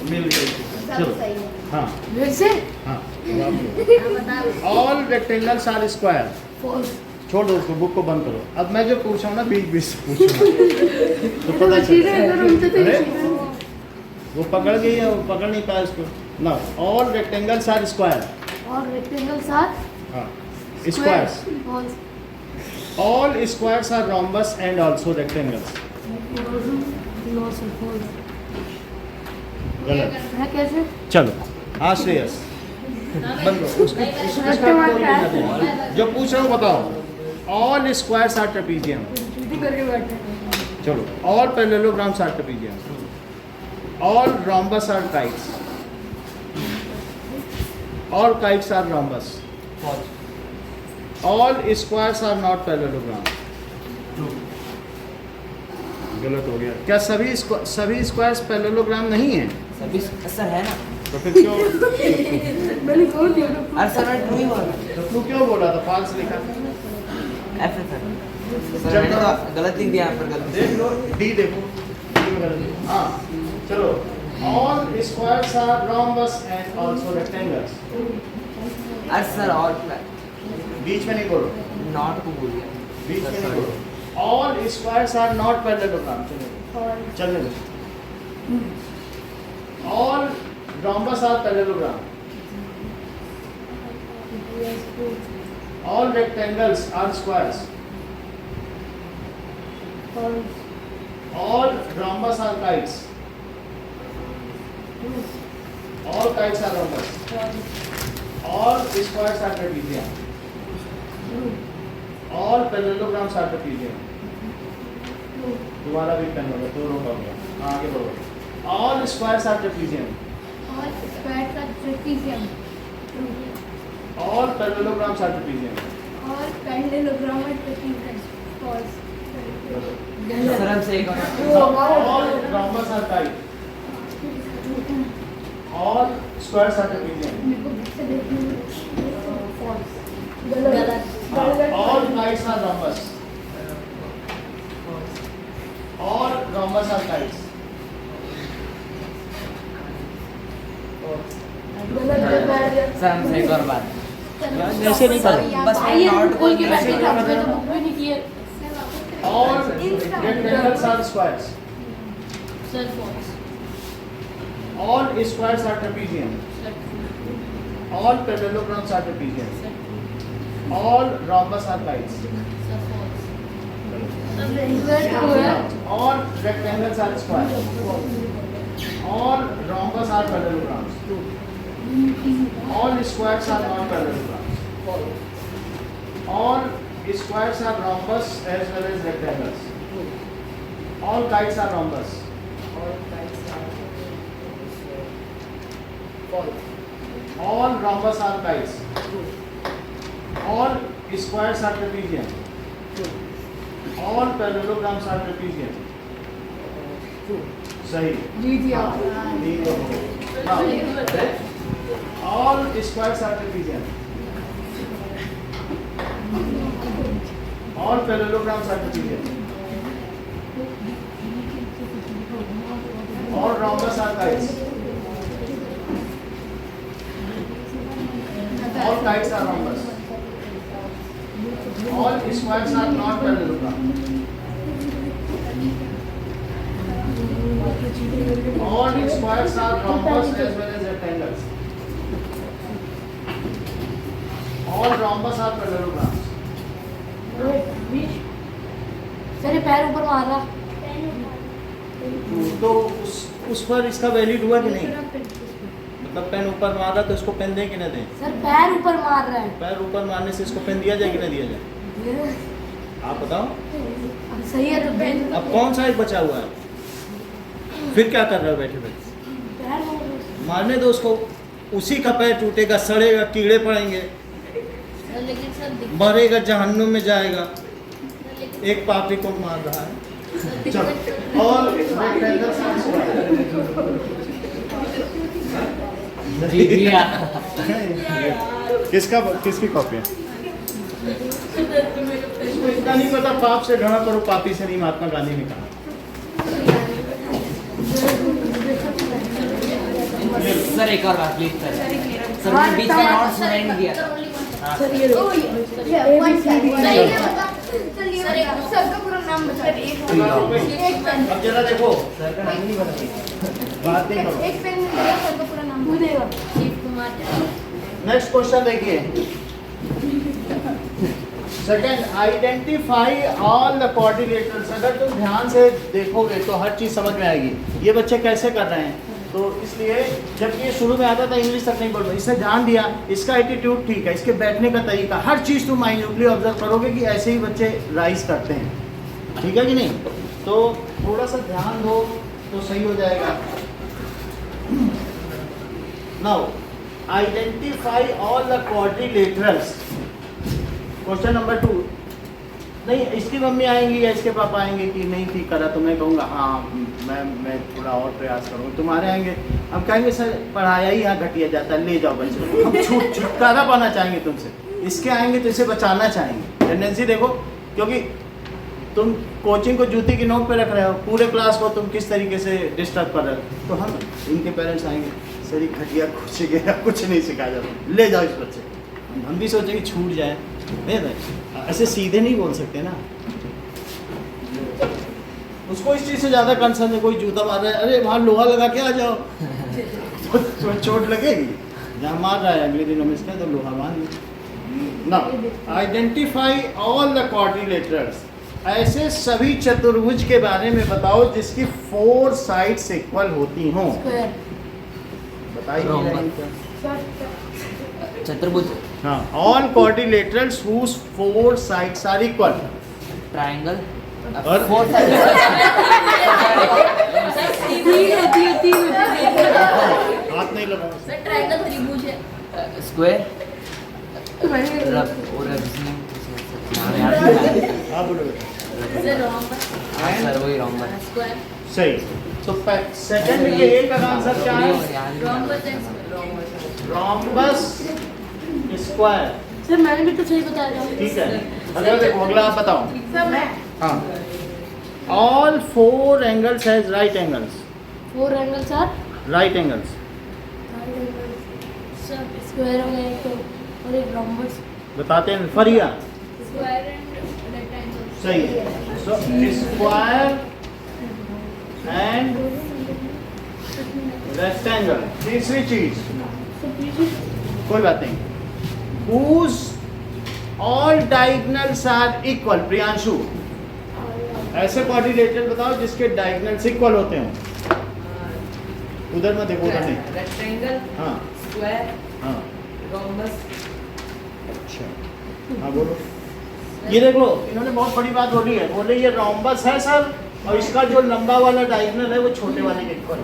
मिल गई। चलो, हाँ हाँ, ऑल रेक्टेंगल्स आर स्क्वायर। छोड़ दो उसको, बुक को बंद करो। अब मैं जो पूछा हूँ ना बीच बीच से पूछूंगा तो पता चले। अरे वो पकड़ गई है, वो पकड़ नहीं पाया उसको ना। All rectangles are square. और रेक्टेंगल्स आर हाँ, squares. All squares are rhombus and also rectangles. गलत है कैसे? चलो, हाँ श्रेयस बंद करो उसको, जो पूछ रहा हूँ बताओ। All squares are trapezium. चलो, all parallelograms are trapezium. All rhombus are kites. All kites are rhombus. All squares are not parallelogram. गलत हो गया। क्या सभी स्क्वायर्स पैरेललोग्राम नहीं है? सभी सर है ना, तो फिर क्यों? अरे सर मैं ट्रू ही बोल रहा तो तू क्यों बोला था? फाल्स लिखा। एफ है सर मैंने तो गलत लिख दिया यहाँ पर। गलत देख लो, डी देखो, डी में गलत है। हाँ, चलो, all squares are rhombus and also rectangles. अरे सर और बीच में नहीं बोलो, नॉट को बोल दिया। बीच में नहीं बोलो। All squares are not parallelogram. चलने दो। All rhombus are parallelogram. All rectangles are squares. All rhombus are kites. All kites are rhombus. All squares are trapezium. All parallelograms are trapezium. दोबारा भी पेन होगा, 2 रोक हो गया, आगे बढ़ो. All squares are trapezium. All squares are trapezium. All parallelograms are trapezium. All parallelogram are trapezium. False. Sir हमसे एक और All rhombus are kite. All squares are trapezium. False. All kites are rhombus. All rhombus are kites. Sir हमसे एक और बात. ऐसे नहीं करो. बस नॉट बोल के All rectangles are squares. Sir, false. All squares are trapezium. Sir, All parallelograms are trapezium. All rhombus are kites. sir, false. All rectangles are squares. All rhombus are parallelograms. All squares are not parallelograms. All squares are rhombus as well as rectangles. All kites are rhombus. All rhombus are kites. All squares are trapezium. All parallelograms are trapezium. सही. Now, all squares are trapezium. All parallelograms are trapezium. All rhombus are kites. All kites are rhombus. All squares are not parallelogram. All squares are rhombus as well as rectangles. All rhombus are parallelograms. Sir ये पैर ऊपर मार रहा. तो उस पर इसका valid हुआ कि नहीं? मतलब पेन ऊपर मार रहा तो इसको पेन दें कि ना दें? सर पैर ऊपर मार रहा है. पैर ऊपर मारने से इसको पेन दिया जाए कि ना दिया जाए? आप बताओ. सही है तो पेन. अब कौन सा एक बचा हुआ है? फिर क्या कर रहे हो बैठे बैठे? पैर मारने दो उसको. उसी का पैर टूटेगा, सड़ेगा, कीड़े पड़ेंगे, Sir, लेकिन सर मरेगा, जहन्नुम में जाएगा. एक पापी को मार रहा है. चलो. और rectangles are square. जीत गया. किसकी कॉपी है? इसको इतना नहीं पता, पाप से घृणा करो, पापी से नहीं, महात्मा गांधी ने कहा. सर एक और बात प्लीज सर. सर मैंने बीच में नॉट सुनाई नहीं दिया. हाँ. सर ये सर का पूरा नाम बता. एक पेन. अब जरा देखो, सर का नाम नहीं पता. बात नहीं करो. एक पेन मिलेगा, सर का पूरा नाम देगा. शिव कुमार. नेक्स्ट क्वेश्चन देखिए. Second, identify all the quadrilaterals. अगर तुम ध्यान से देखोगे तो हर चीज समझ में आएगी. ये बच्चे कैसे कर रहे हैं, तो इसलिए जब ये शुरू में आता था इंग्लिश तक नहीं बोल रहा, इसने ध्यान दिया, इसका एटीट्यूड ठीक है, इसके बैठने का तरीका, हर चीज़ तुम माइन्यूटली ऑब्जर्व करोगे कि ऐसे ही बच्चे राइज करते हैं. ठीक है कि नहीं? तो थोड़ा सा ध्यान दो तो सही हो जाएगा. Now identify all the quadrilaterals. Question number 2. नहीं, इसकी मम्मी आएंगी या इसके पापा आएंगे कि नहीं ठीक करा, तो मैं कहूँगा हाँ मैं थोड़ा और प्रयास करूँगा. तुम्हारे आएंगे, हम कहेंगे सर पढ़ाया ही यहाँ घटिया जाता है, ले जाओ बच्चे. हम छुटकारा पाना चाहेंगे तुमसे. इसके आएंगे तो इसे बचाना चाहेंगे. टेंडेंसी देखो, क्योंकि तुम कोचिंग को जूती की नोक पे रख रहे हो, पूरे क्लास को तुम किस तरीके से डिस्टर्ब कर रहे हो. तो हम इनके पेरेंट्स आएंगे, सर ये घटिया कुछ गया, कुछ नहीं सिखाया जाता, ले जाओ इस बच्चे. हम भी सोचेंगे छूट जाए. नहीं भाई, ऐसे सीधे नहीं बोल सकते ना. उसको इस चीज़ से ज़्यादा कंसर्न है, कोई जूता मार रहा है, अरे वहाँ लोहा लगा के आ जाओ. तो चोट लगेगी जहाँ मार रहा है अगले दिनों में इसका तो लोहा बांध ना। आइडेंटिफाई ऑल द क्वाड्रिलेटरल्स, ऐसे सभी चतुर्भुज के बारे में बताओ जिसकी 4 साइड्स इक्वल होती हों। स्क्वायर। बताइए। चतुर्भुज, हाँ, all quadrilaterals whose 4 sides are equal. Triangle और 4 हाथ नहीं लगाओ। सर ट्रायंगल त्रिभुज है। स्क्वायर हाँ बोलो बेटा। Sir rhombus. सर वही रोम्बस। स्क्वायर। सही। तो सेकंड के ए का आंसर क्या है? Rhombus and square. Rhombus square. Sir मैंने भी तो सही बताया। ठीक है, अगला देखो, अगला आप बताओ। सर मैं हाँ, all 4 angles has right angles. 4 angles are right angles sir square हो गया एक तो, और एक रोम्बस। बताते हैं फरिया। Square and rectangle. सही है। So square and rectangle. तीसरी चीज, कोई बात नहीं, whose all diagonals are equal। Priyanshu, ऐसे क्वाड्रिलेटरल बताओ जिसके डायगोनल्स इक्वल होते हो। उधर मत देखो, उधर नहीं। रेक्टेंगल, हाँ स्क्वायर, हाँ रोम्बस। अच्छा, हाँ बोलो। ये देख लो, इन्होंने बहुत बड़ी बात बोली है। बोले ये रोम्बस है सर, और इसका जो लंबा वाला डायगोनल है वो छोटे वाले के इक्वल है।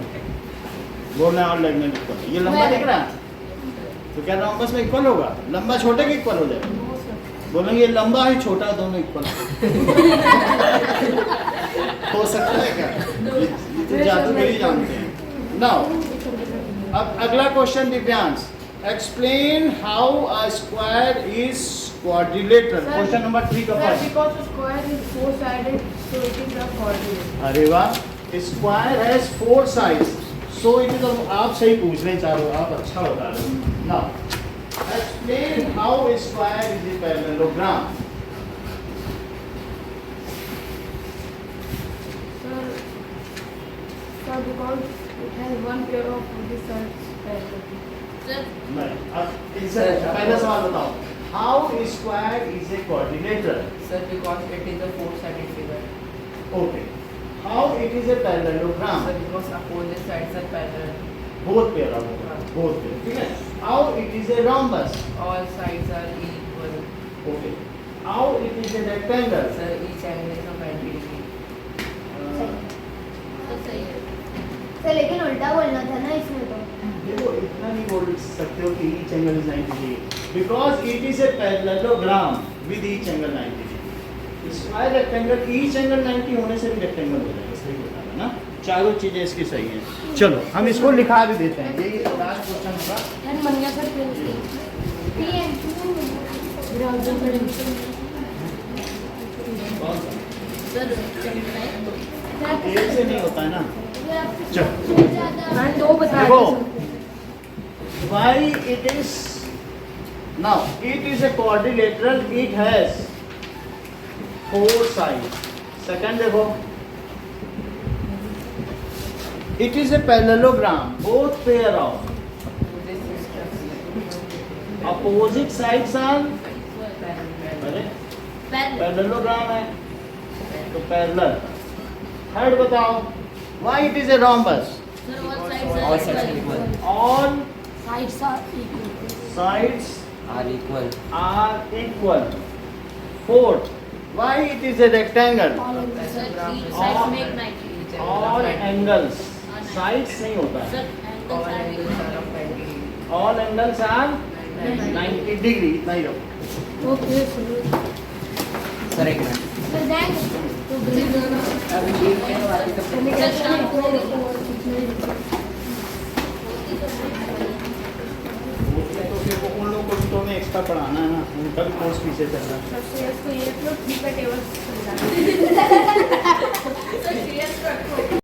बोल रहे हैं और डायगोनल इक्वल है। ये लंबा दिख रहा है तो क्या रोम्बस में इक्वल होगा? लंबा छोटे के इक्वल हो जाएगा। बोलेंगे ये लंबा है छोटा, दोनों इक्वल हो सकता है क्या? तो जादूगरी जानते हैं। नाउ अब अगला question Divyansh, explain how a square is quadrilateral. Question number 3 का Sir, first. because the square is 4-sided, so it is a quadrilateral. अरे वाह, square has 4 sides, so it is. आप सही पूछ रहे हैं चारों, आप अच्छा बता रहे हो। Now explain how square is a parallelogram. Sir, because it has one pair of the sides parallel. Sir नहीं, अब इनसे पहला सवाल बताओ, how square is a quadrilateral. Sir, because it is a 4-sided figure. Okay, how it is a parallelogram. Sir, because opposite sides are parallel. बहुत प्यारा होगा, बहुत प्यारा, ठीक है। How it is a rhombus. All sides are equal. Okay, how it is a rectangle. Sir, each angle is of 90 degree. तो सही है। सर लेकिन उल्टा बोलना था ना इसमें तो। देखो, इतना नहीं बोल सकते हो कि each angle is 90 degree, because it is a parallelogram with each angle 90 degree. Square rectangle each angle 90 होने से भी रेक्टेंगल हो जाएगा। सही बता रहा ना, चारों चीजें इसकी सही हैं। चलो हम इसको लिखा भी देते हैं, यही लास्ट क्वेश्चन होगा। Then बन गया सर फिर सर रेक्टेंगल एक से नहीं होता है ना। चलो मैं 2 बता देखो, रहा हूँ। why it is now it is a quadrilateral, it has 4 sides। second देखो, it is a parallelogram, both pair of This is just opposite sides are parallel. अरे पैरेलल। पैरेललोग्राम है तो पैरेलल। थर्ड बताओ, why it is a rhombus। Sir All sides are equal. all Sides are equal. sides are equal. are equal। fourth, why it is a rectangle। All of them. Sir each side make 90। Each angle all of 90. angles, sides नहीं होता है, sir All angles angles are of 90 degree. all angles are 90 degree. इतना ही रखो। Okay, sir. Sir एक minute, So then, तो green होगा। अभी एक के बाद तो सर start तो फिर वो उन लोगों को तो में एक्स्ट्रा पढ़ाना है ना, उनका भी कोर्स पीछे चल रहा है। सबसे इसको ये तो 3 का टेबल समझा। सर सीरियस रखो।